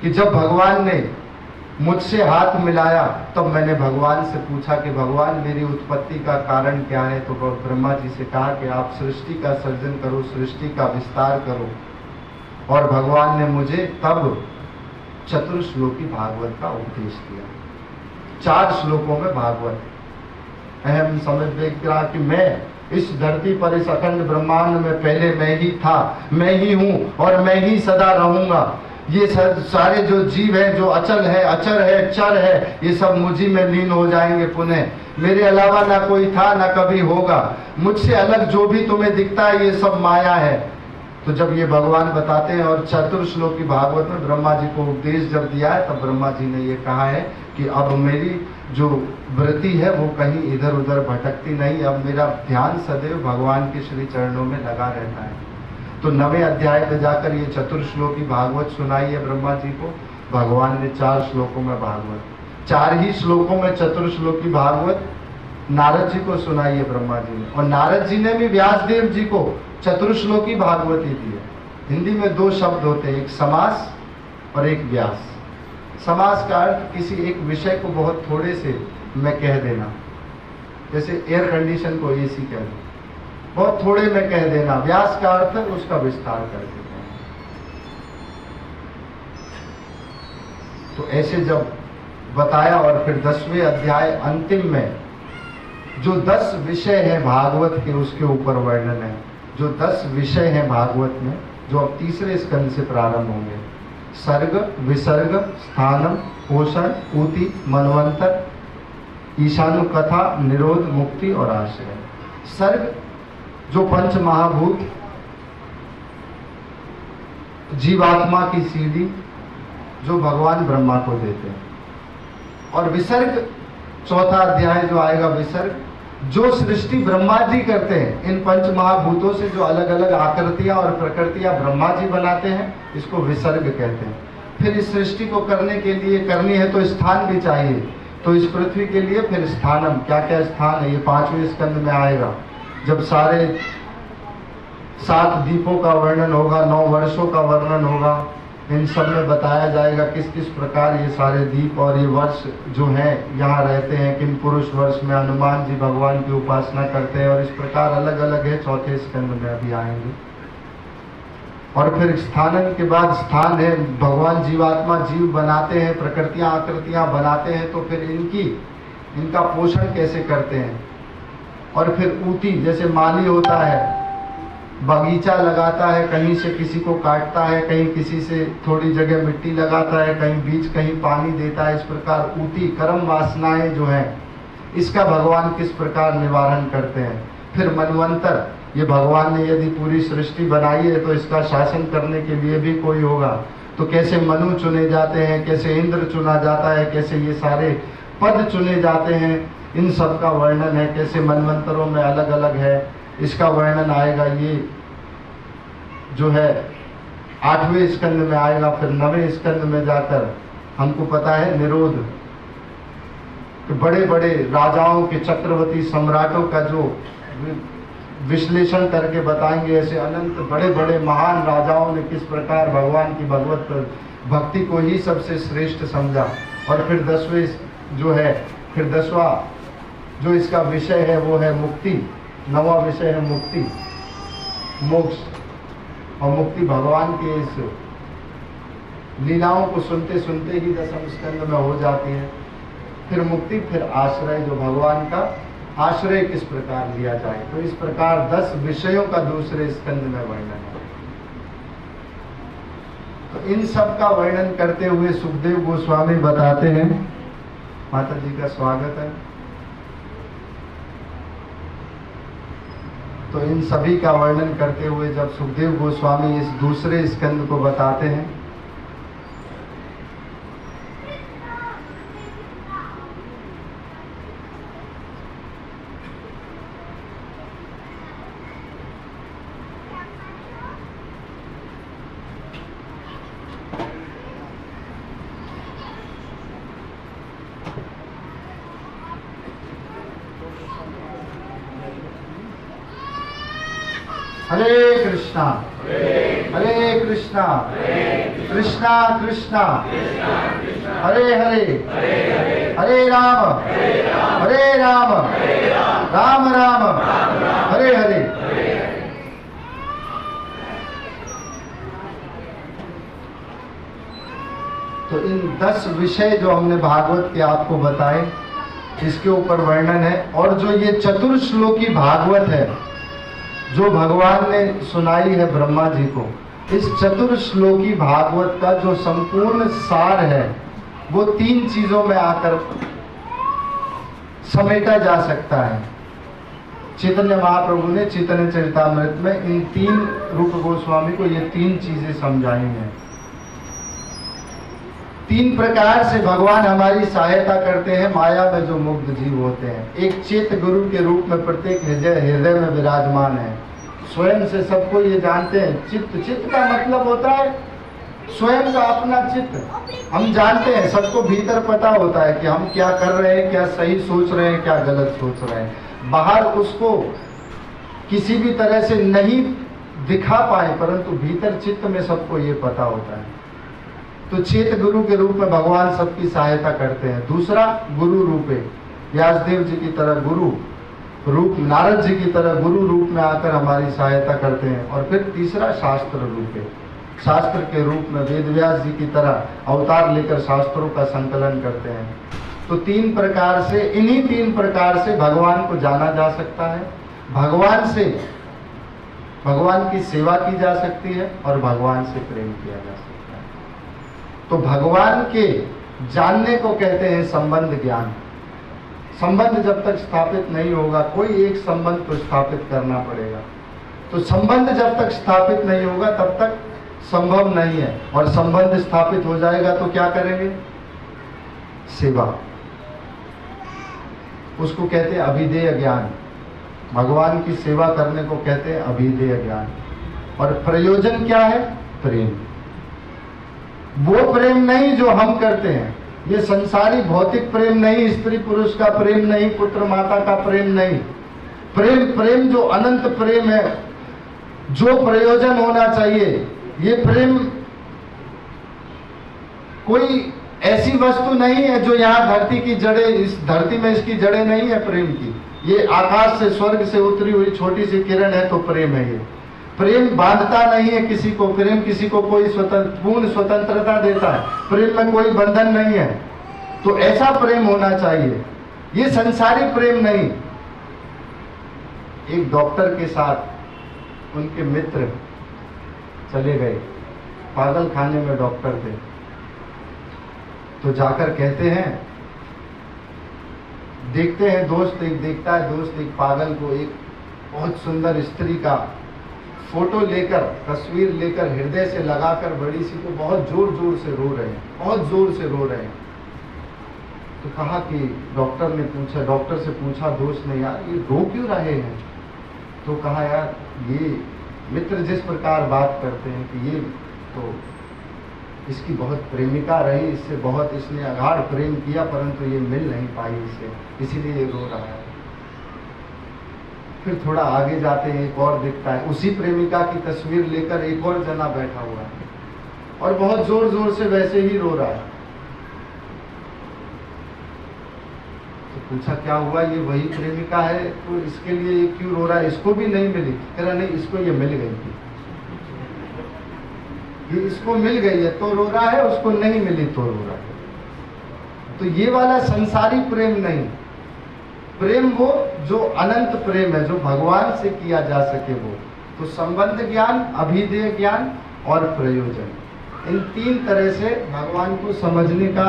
Speaker 2: कि जब भगवान ने मुझसे हाथ मिलाया, तब मैंने भगवान से पूछा कि भगवान मेरी उत्पत्ति का कारण क्या है। तो ब्रह्मा जी से कहा कि आप सृष्टि का सर्जन करो, सृष्टि का विस्तार करो। और भगवान ने मुझे तब चतुर्श्लोकी भागवत का उपदेश दिया। 4 श्लोकों में भागवत, अहम समिद्वेग्रा, कि मैं इस धरती पर, इस अखंड ब्रह्मांड में पहले मैं ही था, मैं ही हूँ, और मैं ही सदा रहूंगा। ये सारे जो जीव है, जो अचल है, अचर है, चर है, ये सब मुझी में लीन हो जाएंगे पुनः। मेरे अलावा ना कोई था, ना कभी होगा। मुझसे अलग जो भी तुम्हें दिखता है, ये सब माया है। तो जब ये भगवान बताते हैं, और चतुर्श्लोकी भागवत में ब्रह्मा जी को उपदेश जब दिया है, तब ब्रह्मा जी ने ये कहा है कि अब मेरी जो वृत्ति है वो कहीं इधर उधर भटकती नहीं, अब मेरा ध्यान सदैव भगवान के श्री चरणों में लगा रहता है। तो 9वें अध्याय में जाकर ये चतुर्श्लोकी भागवत सुनाई है ब्रह्मा जी को। भगवान ने 4 श्लोकों में भागवत, 4 ही श्लोकों में चतुर्श्लोकी भागवत नारद जी को सुनाई है ब्रह्मा जी ने। और नारद जी ने भी व्यासदेव जी को चतुर्श्लोकी भागवत ही दी है। हिंदी में 2 शब्द होते हैं, एक समास और एक व्यास। समास का अर्थ किसी एक विषय को बहुत थोड़े से में कह देना, जैसे एयर कंडीशन को एसी कह दो, बहुत थोड़े में कह देना, व्यास का अर्थ है उसका विस्तार कर देते हैं। तो ऐसे जब बताया और फिर 10वें अध्याय अंतिम में जो 10 विषय है भागवत के उसके ऊपर वर्णन है। जो 10 विषय हैं भागवत में, जो अब तीसरे स्कंद से प्रारंभ होंगे। सर्ग, विसर्ग, स्थानम, पोषण, ऊति, मनवंतर, ईशानु कथा, निरोध, मुक्ति और आश्रय। सर्ग जो पंच महाभूत, जीवात्मा की सीढ़ी जो भगवान ब्रह्मा को देते हैं। और विसर्ग चौथा अध्याय जो आएगा, विसर्ग जो सृष्टि ब्रह्मा जी करते हैं। इन पंच महाभूतों से जो अलग अलग आकृतियां और प्रकृतियां ब्रह्मा जी बनाते हैं, इसको विसर्ग कहते हैं। फिर इस सृष्टि को करने के लिए करनी है तो स्थान भी चाहिए, तो इस पृथ्वी के लिए फिर स्थानम, क्या क्या स्थान है ये 5वें स्कंद में आएगा। जब सारे 7 दीपों का वर्णन होगा, 9 वर्षों का वर्णन होगा, इन सब में बताया जाएगा किस किस प्रकार ये सारे दीप और ये वर्ष जो हैं यहाँ रहते हैं। किन पुरुष वर्ष में हनुमान जी भगवान की उपासना करते हैं, और इस प्रकार अलग अलग है, चौथे स्कंद में अभी आएंगे। और फिर स्थानन के बाद स्थान है, भगवान जीवात्मा जीव बनाते हैं, प्रकृतियां आकृतियां बनाते हैं, तो फिर इनका पोषण कैसे करते हैं। और फिर ऊती, जैसे माली होता है, बगीचा लगाता है, कहीं से किसी को काटता है, कहीं किसी से थोड़ी जगह मिट्टी लगाता है, कहीं बीज कहीं पानी देता है। इस प्रकार ऊती कर्म वासनाएं जो हैं, इसका भगवान किस प्रकार निवारण करते हैं। फिर मनवंतर, ये भगवान ने यदि पूरी सृष्टि बनाई है तो इसका शासन करने के लिए भी कोई होगा, तो कैसे मनु चुने जाते हैं, कैसे इंद्र चुना जाता है, कैसे ये सारे पद चुने जाते हैं, इन सब का वर्णन है। कैसे मनवंतरों में अलग अलग है, इसका वर्णन आएगा। ये जो है 8वें स्कंद में आएगा। फिर 9वें स्कंद में जाकर हमको पता है निरोध, कि बड़े बड़े राजाओं के, चक्रवर्ती सम्राटों का जो विश्लेषण करके बताएंगे। ऐसे अनंत बड़े बड़े महान राजाओं ने किस प्रकार भगवान की भगवत भक्ति को ही सबसे श्रेष्ठ समझा। और फिर 10वें जो है, फिर 10वां जो इसका विषय है वो है मुक्ति। 9वां विषय है मुक्ति, मोक्ष। और मुक्ति भगवान के इस लीलाओं को सुनते सुनते ही 10वें स्कंद में हो जाती है। फिर मुक्ति, फिर आश्रय, जो भगवान का आश्रय किस प्रकार लिया जाए। तो इस प्रकार 10 विषयों का दूसरे स्कंद में वर्णन है। तो इन सब का वर्णन करते हुए सुखदेव गोस्वामी बताते हैं, माता जी का स्वागत है। तो इन सभी का वर्णन करते हुए जब सुखदेव गोस्वामी इस दूसरे स्कंद को बताते हैं, हरे कृष्णा हरे कृष्णा कृष्णा कृष्णा हरे हरे हरे राम राम राम हरे हरे। तो इन 10 विषय जो हमने भागवत के आपको बताए, इसके ऊपर वर्णन है। और जो ये चतुर्श्लोकी भागवत है जो भगवान ने सुनाई है ब्रह्मा जी को, इस चतुर्श्लोकी भागवत का जो संपूर्ण सार है वो 3 चीजों में आकर समेटा जा सकता है। चैतन्य महाप्रभु ने चैतन्य चरितामृत में इन 3 रूप गोस्वामी को ये 3 चीजें समझाई हैं। 3 प्रकार से भगवान हमारी सहायता करते हैं माया में जो मुग्ध जीव होते हैं। एक चेत गुरु के रूप में प्रत्येक हृदय में विराजमान है। स्वयं से सबको ये जानते हैं। चित्त का मतलब होता है स्वयं का अपना चित्त। हम जानते हैं, सबको भीतर पता होता है कि हम क्या कर रहे हैं, क्या सही सोच रहे हैं, क्या गलत सोच रहे हैं। बाहर उसको किसी भी तरह से नहीं दिखा पाए, परंतु भीतर चित्त में सबको ये पता होता है। तो चेत गुरु के रूप में भगवान सबकी सहायता करते हैं। दूसरा गुरु रूपे, व्यासदेव जी की तरह गुरु रूप नारद जी की तरह गुरु रूप में आकर हमारी सहायता करते हैं। और फिर तीसरा शास्त्र रूप है, शास्त्र के रूप में वेद व्यास जी की तरह अवतार लेकर शास्त्रों का संकलन करते हैं। तो तीन प्रकार से, इन्हीं तीन प्रकार से भगवान को जाना जा सकता है, भगवान से भगवान की सेवा की जा सकती है और भगवान से प्रेम किया जा सकता है। तो भगवान के जानने को कहते हैं संबंध ज्ञान। संबंध जब तक स्थापित नहीं होगा, कोई एक संबंध को स्थापित करना पड़ेगा। तो संबंध जब तक स्थापित नहीं होगा तब तक संभव नहीं है, और संबंध स्थापित हो जाएगा तो क्या करेंगे? सेवा। उसको कहते हैं अभिधेय ज्ञान। भगवान की सेवा करने को कहते हैं अभिधेय ज्ञान। और प्रयोजन क्या है? प्रेम। वो प्रेम नहीं जो हम करते हैं, ये संसारी भौतिक प्रेम नहीं, स्त्री पुरुष का प्रेम नहीं, पुत्र माता का प्रेम नहीं। प्रेम जो अनंत प्रेम है, जो प्रयोजन होना चाहिए। ये प्रेम कोई ऐसी वस्तु नहीं है जो यहाँ धरती की जड़ें, इस धरती में इसकी जड़ें नहीं है प्रेम की। ये आकाश से, स्वर्ग से उतरी हुई छोटी सी किरण है तो प्रेम है। ये प्रेम बांधता नहीं है किसी को, प्रेम किसी को कोई पूर्ण स्वतंत्रता देता है, प्रेम में कोई बंधन नहीं है। तो ऐसा प्रेम होना चाहिए, ये संसारी प्रेम नहीं। एक डॉक्टर के साथ उनके मित्र चले गए, पागल खाने में डॉक्टर थे। तो जाकर कहते हैं, देखते हैं दोस्त, एक देखता है दोस्त एक पागल को एक बहुत सुंदर स्त्री का फोटो लेकर, तस्वीर लेकर हृदय से लगाकर बड़ी सी को बहुत जोर जोर से रो रहे हैं, बहुत जोर से रो रहे हैं। तो कहा कि डॉक्टर से पूछा दोस्त ने, यार ये रो क्यों रहे हैं? तो कहा यार ये मित्र जिस प्रकार बात करते हैं कि ये तो इसकी बहुत प्रेमिका रही, इससे बहुत इसने अगाध प्रेम किया, परंतु ये मिल नहीं पाई इससे, इसीलिए ये रो रहा है। फिर थोड़ा आगे जाते हैं, एक और दिखता है, उसी प्रेमिका की तस्वीर लेकर एक और जना बैठा हुआ है और बहुत जोर जोर से वैसे ही रो रहा है। तो पूछा क्या हुआ, ये वही प्रेमिका है तो इसके लिए ये क्यों रो रहा है? इसको भी नहीं मिली? कह रहा नहीं, इसको ये मिल गई थी, ये इसको मिल गई है तो रो रहा है, उसको नहीं मिली तो रो रहा है। तो ये वाला संसारी प्रेम नहीं, प्रेम वो जो अनंत प्रेम है, जो भगवान से किया जा सके वो। तो संबंध ज्ञान, अभिधेय ज्ञान और प्रयोजन, इन तीन तरह से भगवान को समझने का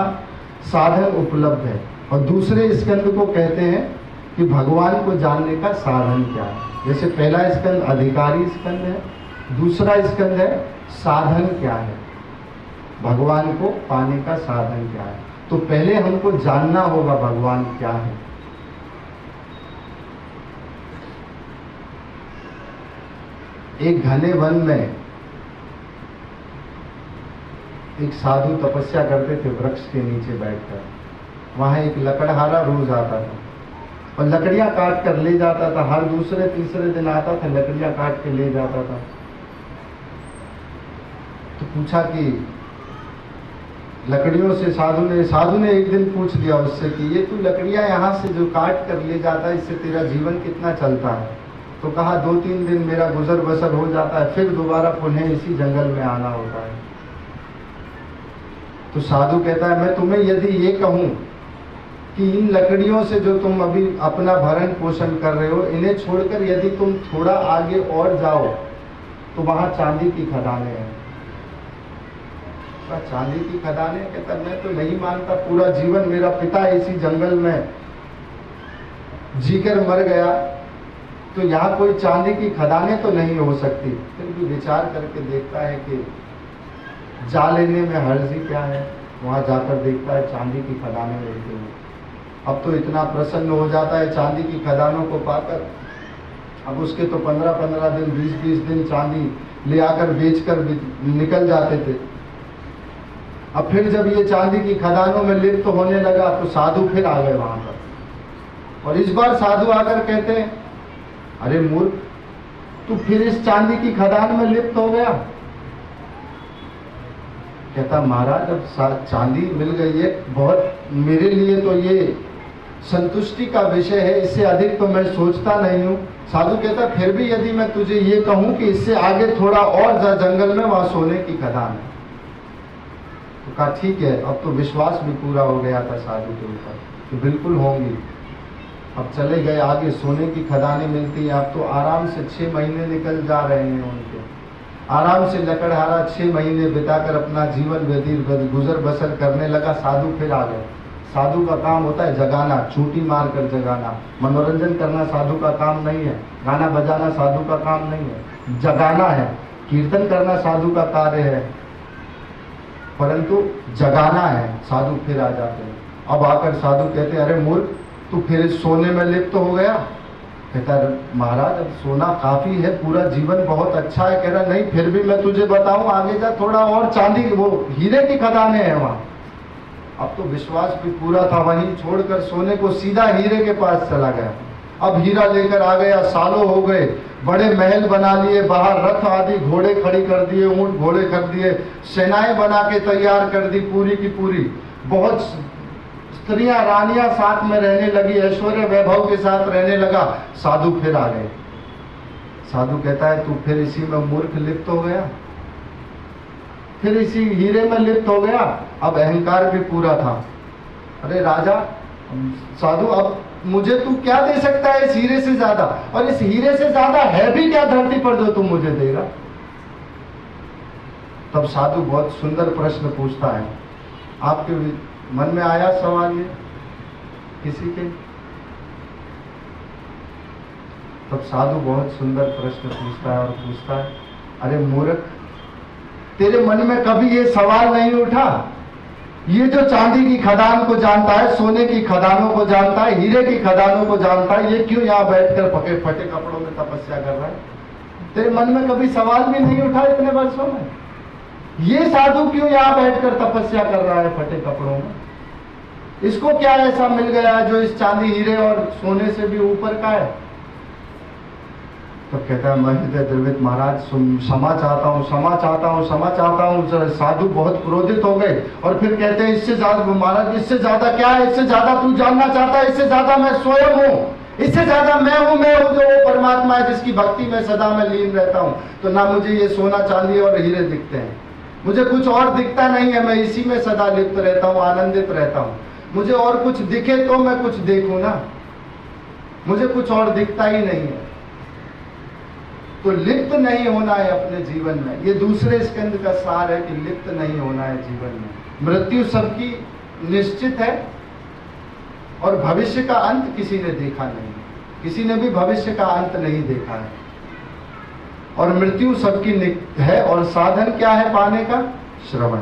Speaker 2: साधन उपलब्ध है। और दूसरे स्कंद को कहते हैं कि भगवान को जानने का साधन क्या है। जैसे पहला स्कंद अधिकारी स्कंद है, दूसरा स्कंद है साधन क्या है, भगवान को पाने का साधन क्या है। तो पहले हमको जानना होगा भगवान क्या है। एक घने वन में एक साधु तपस्या करते थे वृक्ष के नीचे बैठकर। वहां एक लकड़हारा रोज आता था और लकड़ियां काट कर ले जाता था। हर दूसरे तीसरे दिन आता था, लकड़ियां काट के ले जाता था। तो पूछा कि लकड़ियों से साधु ने एक दिन पूछ लिया उससे कि ये तू लकड़ियां यहाँ से जो काट कर ले जाता है, इससे तेरा जीवन कितना चलता है? तो कहा 2-3 दिन मेरा गुजर बसर हो जाता है, फिर दोबारा पुनः इसी जंगल में आना होता है। तो साधु कहता है, मैं तुम्हें यदि ये कहूं कि इन लकड़ियों से जो तुम अभी अपना भरण पोषण कर रहे हो, इन्हें छोड़कर यदि तुम थोड़ा आगे और जाओ तो वहां चांदी की खदानें हैं। चांदी की खदानें? कहता मैं तो नहीं मानता, पूरा जीवन मेरा पिता इसी जंगल में जीकर मर गया, तो यहाँ कोई चांदी की खदानें तो नहीं हो सकती। फिर भी विचार करके देखता है कि जा लेने में हर्जी क्या है। वहां जाकर देखता है चांदी की खदानें रहती हैं। अब तो इतना प्रसन्न हो जाता है चांदी की खदानों को पाकर। अब उसके तो 15-15 दिन 20-20 दिन चांदी ले आकर बेचकर निकल जाते थे। अब फिर जब ये चांदी की खदानों में लिप्त होने लगा तो साधु फिर आ गए वहां पर। और इस बार साधु आकर कहते हैं, अरे मूर्ख, तू फिर इस चांदी की खदान में लिप्त हो गया? कहता महाराज, अब चांदी मिल गई है बहुत, मेरे लिए तो ये संतुष्टि का विषय है, इससे अधिक तो मैं सोचता नहीं हूँ। साधु कहता फिर भी यदि मैं तुझे ये कहूँ कि इससे आगे थोड़ा और जा जंगल में, वहां सोने की खदान है। तो कहा ठीक है। अब तो विश्वास भी पूरा हो गया था साधु के ऊपर कि बिल्कुल होंगी। अब चले गए आगे, सोने की खदानें मिलती हैं। अब तो आराम से 6 महीने निकल जा रहे हैं उनके। आराम से लकड़हारा 6 महीने बिताकर अपना जीवन व्यतीत गुजर बसर करने लगा। साधु फिर आ गए। साधु का काम होता है जगाना, चूंटी मारकर जगाना। मनोरंजन करना साधु का काम नहीं है, गाना बजाना साधु का काम नहीं है, जगाना है। कीर्तन करना साधु का कार्य है, परंतु जगाना है। साधु फिर आ जाते हैं। अब आकर साधु कहते हैं अरे मूर्ख, तू फिर सोने में लिप्त हो गया। कहता है महाराज अब सोना काफी है, पूरा जीवन बहुत अच्छा है। कह रहा नहीं, फिर भी मैं तुझे बताऊं, आगे जा थोड़ा और चांदी, वो हीरे की खदानें हैं वहां। अब तो विश्वास भी पूरा था, वहीं छोड़कर सोने को सीधा हीरे के पास चला गया। अब हीरा लेकर आ गया। सालों हो गए, बड़े महल बना लिए, बाहर रथ आदि घोड़े खड़ी कर दिए, ऊंट घोड़े कर दिए, सेनाएं बना के तैयार कर दी पूरी की पूरी। बहुत स्त्रियां रानियां साथ में रहने लगी, ऐश्वर्य वैभव के साथ रहने लगा। साधु फिर आ गए। साधु कहता है तू फिर इसी में मूर्ख लिप्त हो गया, फिर इसी हीरे में लिप्त हो गया। अब अहंकार भी पूरा था। अरे राजा साधु, अब मुझे तू क्या दे सकता है इस हीरे से ज्यादा, और इस हीरे से ज्यादा है भी क्या धरती पर जो तू मुझे देगा। तब साधु बहुत सुंदर प्रश्न पूछता है। आपके मन में आया सवाल ये किसी के? तब साधु बहुत सुंदर प्रश्न पूछता है और पूछता है अरे मूर्ख, तेरे मन में कभी ये सवाल नहीं उठा? ये जो चांदी की खदान को जानता है, सोने की खदानों को जानता है, हीरे की खदानों को जानता है, ये क्यों यहाँ बैठकर फटे फटे कपड़ों में तपस्या कर रहा है? तेरे मन में कभी सवाल भी नहीं उठा इतने वर्षों में? ये साधु क्यों यहाँ बैठकर तपस्या कर रहा है फटे कपड़ों में? इसको क्या ऐसा मिल गया है जो इस चांदी हीरे और सोने से भी ऊपर का है? तो कहता है मैं हृदय द्रवित महाराज, क्षमा चाहता हूँ, क्षमा चाहता हूँ, क्षमा चाहता हूँ। साधु बहुत क्रोधित हो गए और फिर कहते हैं इससे ज्यादा महाराज, इससे ज्यादा क्या है? इससे ज्यादा तू जानना चाहता है? इससे ज्यादा मैं स्वयं हूँ, इससे ज्यादा मैं हूँ जो वो परमात्मा है जिसकी भक्ति में सदा मैं लीन रहता हूँ। तो ना मुझे ये सोना चांदी और हीरे दिखते हैं, मुझे कुछ और दिखता नहीं है, मैं इसी में सदा लिप्त रहता हूँ, आनंदित रहता हूँ। मुझे और कुछ दिखे तो मैं कुछ देखूं ना, मुझे कुछ और दिखता ही नहीं है। तो लिप्त नहीं होना है अपने जीवन में। ये दूसरे स्कंद का सार है कि लिप्त नहीं होना है जीवन में। मृत्यु सबकी निश्चित है और भविष्य का अंत किसी ने देखा नहीं, किसी ने भी भविष्य का अंत नहीं देखा है। और मृत्यु सबकी है और साधन क्या है पाने का? श्रवण।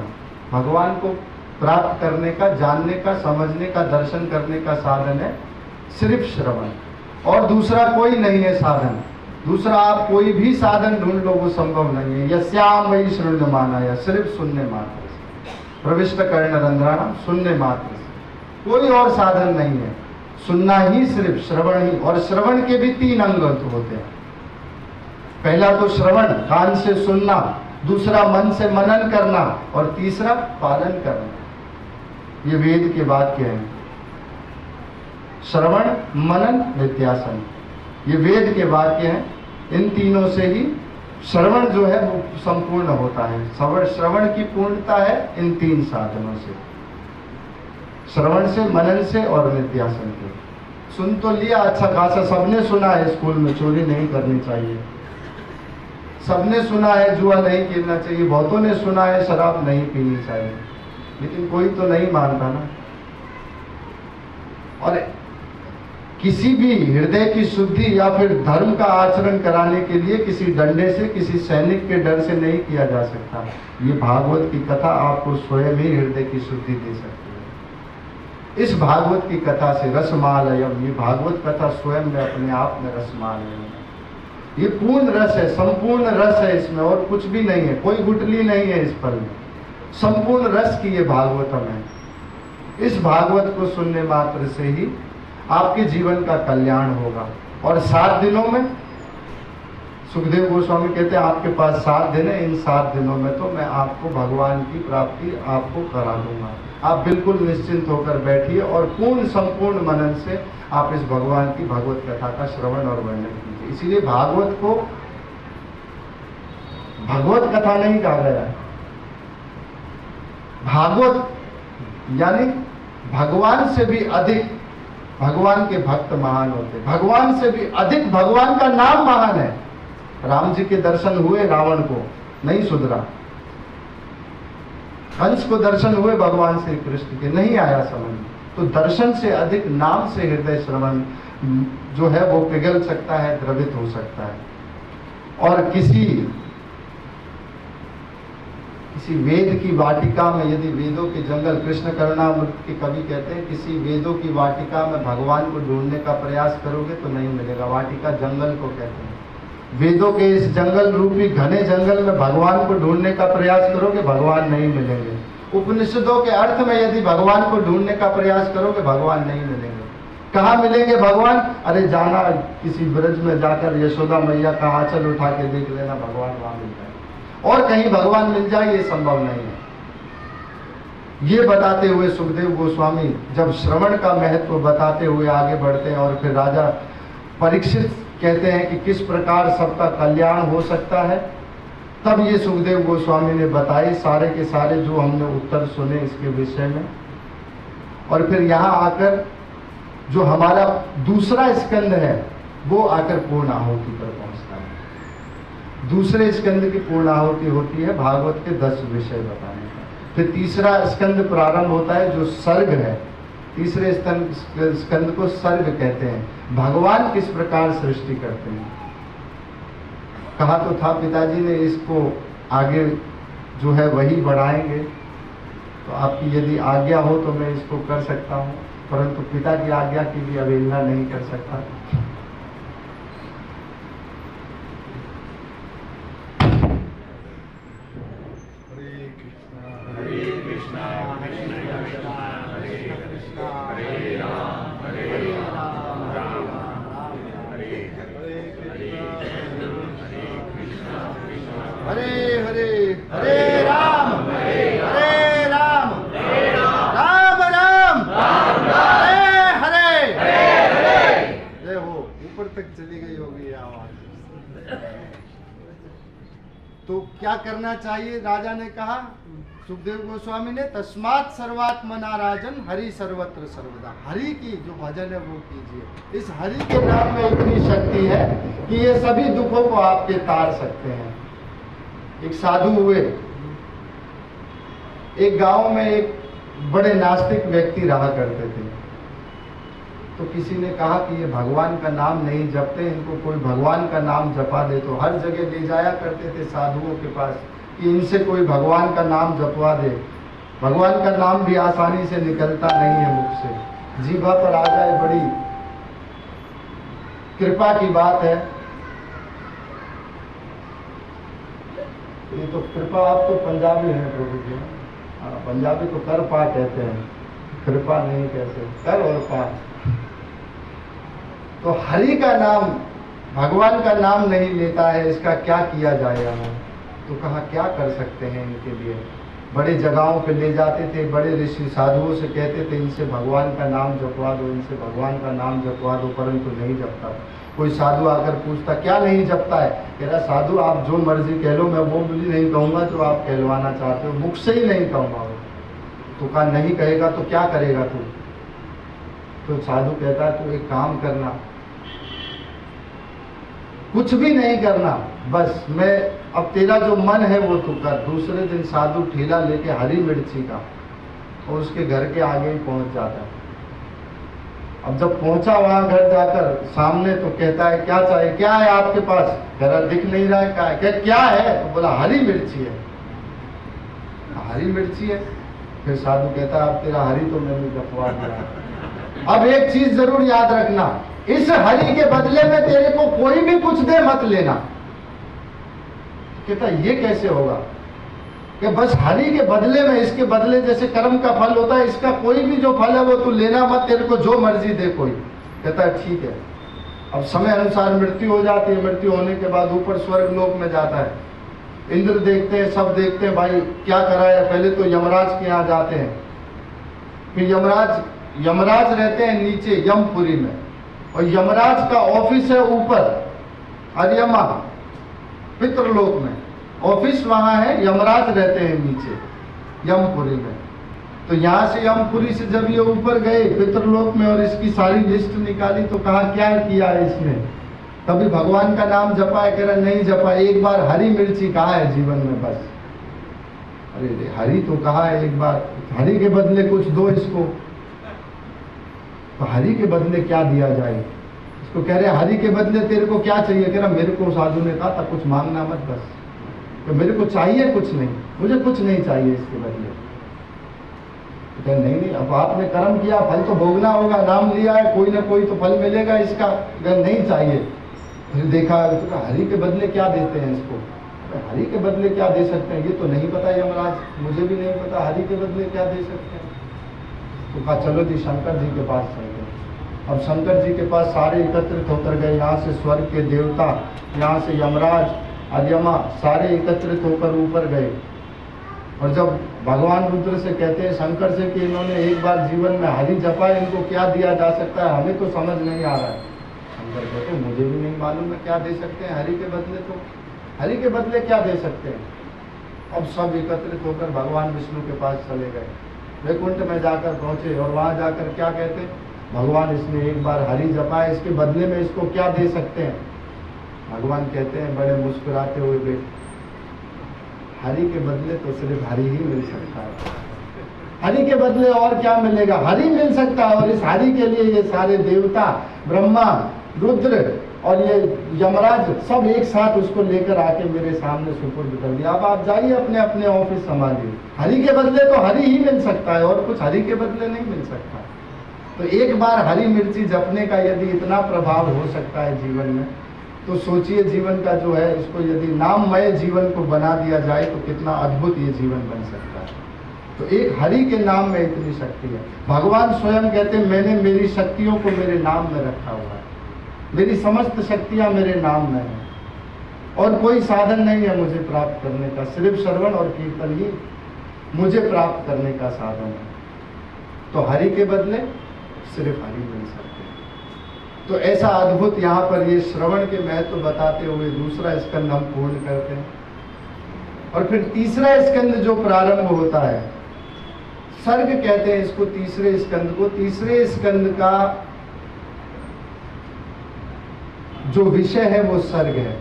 Speaker 2: भगवान को प्राप्त करने का, जानने का, समझने का, दर्शन करने का साधन है सिर्फ श्रवण, और दूसरा कोई नहीं है साधन। दूसरा आप कोई भी साधन ढूंढ लो वो संभव नहीं है। यस्याम वही शून्य माना, या सिर्फ शून्य मात्र से, प्रविष्ट कर्ण रंध्राणाम, शून्य मात्र से, कोई और साधन नहीं है। सुनना ही, सिर्फ श्रवण ही। और श्रवण के भी 3 अंग होते हैं। पहला तो श्रवण, कान से सुनना, दूसरा मन से मनन करना, और तीसरा पालन करना। ये वेद के वाक्य हैं। श्रवण, मनन, नित्यासन, ये वेद के वाक्य हैं। इन तीनों से ही श्रवण जो है वो संपूर्ण होता है। श्रवण की पूर्णता है इन 3 साधनों से, श्रवण से, मनन से और नित्यासन से। सुन तो लिया अच्छा खासा, सबने सुना है स्कूल में चोरी नहीं करनी चाहिए, सबने सुना है जुआ नहीं खेलना चाहिए, बहुतों ने सुना है शराब नहीं पीनी चाहिए, लेकिन कोई तो नहीं मानता ना। और किसी भी हृदय की शुद्धि या फिर धर्म का आचरण कराने के लिए किसी डंडे से, किसी सैनिक के डर से नहीं किया जा सकता। ये भागवत की कथा आपको स्वयं ही हृदय की शुद्धि दे सकती है। इस भागवत की कथा से रसमालयम, ये भागवत कथा स्वयं में अपने आप में रसमालयम है। ये पूर्ण रस है, संपूर्ण रस है इसमें, और कुछ भी नहीं है, कोई गुठली नहीं है इस फल में। संपूर्ण रस की ये भागवतम है। इस भागवत को सुनने मात्र से ही आपके जीवन का कल्याण होगा। और 7 दिनों में सुखदेव गोस्वामी कहते हैं आपके पास 7 दिन है, इन 7 दिनों में तो मैं आपको भगवान की प्राप्ति आपको करा दूंगा। आप बिल्कुल निश्चिंत होकर बैठिए और पूर्ण संपूर्ण मनन से आप इस भगवान की भगवत कथा का श्रवण और वर्णन कीजिए। इसीलिए भागवत को भगवत कथा नहीं कहा गया है। भागवत यानी भगवान से भी अधिक भगवान के भक्त महान होते, भगवान से भी अधिक भगवान का नाम महान है। राम जी के दर्शन हुए, रावण को नहीं सुधरा। कंस को दर्शन हुए भगवान श्री कृष्ण के, नहीं आया समझ। तो दर्शन से अधिक नाम से हृदय श्रवण जो है वो पिघल सकता है, द्रवित हो सकता है। और किसी वेद की वाटिका में, यदि वेदों के जंगल, कृष्ण करुणामृत के कवि कहते हैं, किसी वेदों की वाटिका में भगवान को ढूंढने का प्रयास करोगे तो नहीं मिलेगा। वाटिका जंगल को कहते हैं। वेदों के इस जंगल रूपी घने जंगल में भगवान को ढूंढने का प्रयास करोगे, भगवान नहीं मिलेंगे। उपनिषदों के अर्थ में यदि भगवान को ढूंढने का प्रयास करोगे, भगवान नहीं मिलेंगे। कहाँ मिलेंगे भगवान? अरे जाना किसी ब्रज में जाकर यशोदा मैया का आंचल उठा के देख लेना, भगवान वहां मिल जाए। और कहीं भगवान मिल जाए ये संभव नहीं है। ये बताते हुए सुखदेव गोस्वामी जब श्रवण का महत्व बताते हुए आगे बढ़ते हैं और फिर राजा परीक्षित कहते हैं कि किस प्रकार सबका कल्याण हो सकता है, तब ये सुखदेव गोस्वामी ने बताए सारे के सारे जो हमने उत्तर सुने इसके विषय में। और फिर यहाँ आकर जो हमारा दूसरा स्कंद है वो आकर पूर्ण आहुति पर पहुंचता है। दूसरे स्कंद की पूर्ण आहुति होती है भागवत के 10 विषय बताने का। फिर तीसरा स्कंद प्रारंभ होता है जो सर्ग है। तीसरे स्कंद को सर्ग कहते हैं, भगवान किस प्रकार सृष्टि करते हैं। कहा तो था पिताजी ने इसको आगे जो है वही बढ़ाएंगे, तो आपकी यदि आज्ञा हो तो मैं इसको कर सकता हूँ, परंतु पिता की आज्ञा की भी अवहेलना नहीं कर सकता। तो क्या करना चाहिए राजा ने कहा, सुखदेव गोस्वामी ने, तस्मात् सर्वात्मना राजन हरि सर्वत्र सर्वदा। हरि की जो भजन है वो कीजिए। इस हरि के नाम में इतनी शक्ति है कि ये सभी दुखों को आपके तार सकते हैं। एक साधु हुए, एक गांव में एक बड़े नास्तिक व्यक्ति रहा करते थे। तो किसी ने कहा कि ये भगवान का नाम नहीं जपते, इनको कोई भगवान का नाम जपा दे। तो हर जगह ले जाया करते थे साधुओं के पास कि इनसे कोई भगवान का नाम जपवा दे। भगवान का नाम भी आसानी से निकलता नहीं है मुख से, जीभा पर आ जाए बड़ी कृपा की बात है। ये तो कृपा, आप तो पंजाबी हैं प्रभु जी। पंजाबी तो कर पा कहते हैं, कृपा नहीं कहते, कर और पा। तो हरि का नाम, भगवान का नाम नहीं लेता है, इसका क्या किया जाएगा। तो कहा क्या कर सकते हैं इनके लिए। बड़े जगहों पे ले जाते थे, बड़े ऋषि साधुओं से कहते थे इनसे भगवान का नाम जपवा दो, इनसे भगवान का नाम जपवा दो, परंतु नहीं जपता। कोई साधु आकर पूछता क्या नहीं जपता है, कह रहा साधु आप जो मर्जी कह लो, मैं वो भी नहीं कहूँगा जो आप कहलवाना चाहते हो, मुख से ही नहीं कहूँगा। तो कहा नहीं कहेगा तो क्या करेगा तू। तो साधु कहता है तू एक काम करना, कुछ भी नहीं करना, बस मैं अब तेरा जो मन है वो तू कर। दूसरे दिन साधु ठेला लेके हरी मिर्ची का और उसके घर के आगे ही पहुंच जाता है। अब जब पहुंचा वहां घर जाकर सामने, तो कहता है क्या चाहिए, क्या है आपके पास। कह रहा दिख नहीं रहा है, क्या है। तो बोला हरी मिर्ची है। हरी मिर्ची है। फिर साधु कहता है अब तेरा हरी तो मैंने जपवा दिया। अब एक चीज जरूर याद रखना, इस हरि के बदले में तेरे को कोई भी कुछ दे मत लेना। कहता ये कैसे होगा कि बस हरि के बदले में, इसके बदले जैसे कर्म का फल होता है, इसका कोई भी जो फल है वो तू लेना मत, तेरे को जो मर्जी दे कोई। कहता है ठीक है। अब समय अनुसार मृत्यु हो जाती है, मृत्यु होने के बाद ऊपर स्वर्ग लोक में जाता है। इंद्र देखते हैं, सब देखते हैं, भाई क्या करा है। पहले तो यमराज के यहाँ जाते हैं, फिर यमराज रहते हैं नीचे यमपुरी में, और यमराज का ऑफिस है ऊपर अर्यमा पितृलोक में, ऑफिस वहां है, यमराज रहते हैं नीचे यमपुरी में। तो यहाँ से यमपुरी से जब ये ऊपर गए पितृलोक में और इसकी सारी लिस्ट निकाली तो कहा क्या किया है इसने, कभी भगवान का नाम जपा है, कह रहा नहीं जपा, एक बार हरी मिर्ची कहा है जीवन में बस। अरे हरी तो कहा है एक बार, हरी के बदले कुछ दो इसको। तो हरी के बदले क्या दिया जाए इसको, कह रहे हरी के बदले तेरे को क्या चाहिए, कह रहा मेरे को साधु ने कहा था कुछ मांगना मत बस, तो मेरे को चाहिए कुछ नहीं, मुझे कुछ नहीं चाहिए इसके बदले। तो कह नहीं, अब आपने कर्म किया, फल तो भोगना होगा, नाम लिया है, कोई ना कोई तो फल मिलेगा इसका, नहीं चाहिए। फिर देखा तो हरि के बदले क्या देते हैं इसको, हरि के बदले क्या दे सकते हैं, ये तो नहीं पता यमराज, मुझे भी नहीं पता हरि के बदले क्या दे सकते हैं। तो कहा चलो जी शंकर जी के पास चलते। अब शंकर जी के पास सारे एकत्रित होकर गए, यहाँ से स्वर्ग के देवता, यहाँ से यमराज अर्यमा सारे एकत्रित होकर ऊपर गए। और जब भगवान रुद्र से कहते हैं शंकर से कि इन्होंने एक बार जीवन में हरि जपा, इनको क्या दिया जा सकता है, हमें तो समझ नहीं आ रहा है। शंकर कहते मुझे भी नहीं मालूम है क्या दे सकते हैं हरि के बदले, तो हरि के बदले क्या दे सकते हैं। अब सब एकत्रित होकर भगवान विष्णु के पास चले गए, वैकुंठ में जाकर पहुंचे और वहां जाकर क्या कहते, भगवान इसने एक बार हरि जपा है, इसके बदले में इसको क्या दे सकते हैं। भगवान कहते हैं बड़े मुस्कुराते हुए, बेटे हरि के बदले तो सिर्फ हरि ही मिल सकता है, हरि के बदले और क्या मिलेगा, हरि मिल सकता है। और इस हरि के लिए ये सारे देवता ब्रह्मा रुद्र और ये यमराज सब एक साथ उसको लेकर आके मेरे सामने सुपुर्द कर दिया। अब आप जाइए अपने अपने ऑफिस संभालिए, हरि के बदले तो हरि ही मिल सकता है और कुछ हरि के बदले नहीं मिल सकता। तो एक बार हरी मिर्ची जपने का यदि इतना प्रभाव हो सकता है जीवन में, तो सोचिए जीवन का जो है इसको यदि नाममय जीवन को बना दिया जाए तो कितना अद्भुत ये जीवन बन सकता है। तो एक हरि के नाम में इतनी शक्ति है। भगवान स्वयं कहते हैं मैंने मेरी शक्तियों को मेरे नाम में रखा हुआ है, मेरी समस्त शक्तियां मेरे नाम में है और कोई साधन नहीं है मुझे प्राप्त करने का, सिर्फ श्रवण और कीर्तन ही मुझे प्राप्त करने का साधन है। तो हरि के बदले सिर्फ हरि मिल सकते हैं। तो ऐसा अद्भुत यहाँ पर ये श्रवण के महत्व बताते हुए दूसरा स्कंद हम पूर्ण करते हैं। और फिर तीसरा स्कंद जो प्रारंभ होता है, सर्ग कहते हैं इसको, तीसरे स्कंद को। तीसरे स्कंद का जो विषय है वो सर्ग है।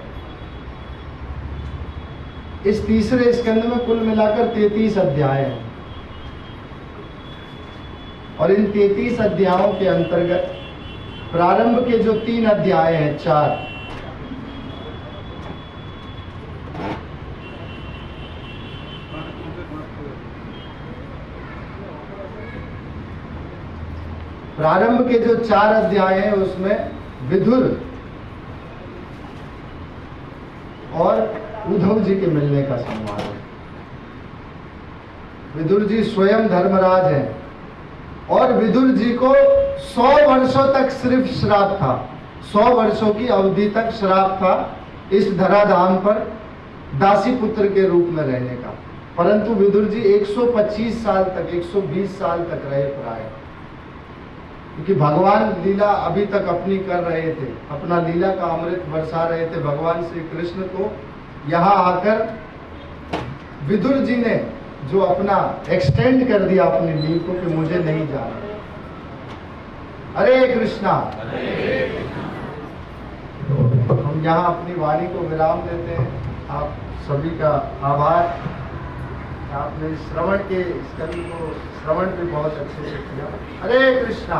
Speaker 2: इस तीसरे स्कंद में कुल मिलाकर 33 अध्याय हैं और इन 33 अध्यायों के अंतर्गत प्रारंभ के जो 3 अध्याय हैं, 4 प्रारंभ के जो 4 अध्याय हैं उसमें विदुर और उद्धव जी के मिलने का संवाद है। विदुर जी स्वयं धर्मराज हैं और विदुर जी को 100 वर्षों तक सिर्फ श्राप था, 100 वर्षों की अवधि तक श्राप था इस धराधाम पर दासी पुत्र के रूप में रहने का। परंतु विदुर जी 125 साल तक, 120 साल तक रहे प्राय, क्योंकि भगवान लीला अभी तक अपनी कर रहे थे, अपना लीला का अमृत बरसा रहे थे। भगवान श्री कृष्ण को यहाँ आकर विदुर जी ने जो अपना एक्सटेंड कर दिया अपनी लील को कि मुझे नहीं जाना। हरे कृष्णा। हम यहाँ अपनी वाणी को विराम देते हैं। आप सभी का आभार, आपने श्रवण के स्कंद को श्रवण भी बहुत अच्छे से किया। हरे कृष्णा।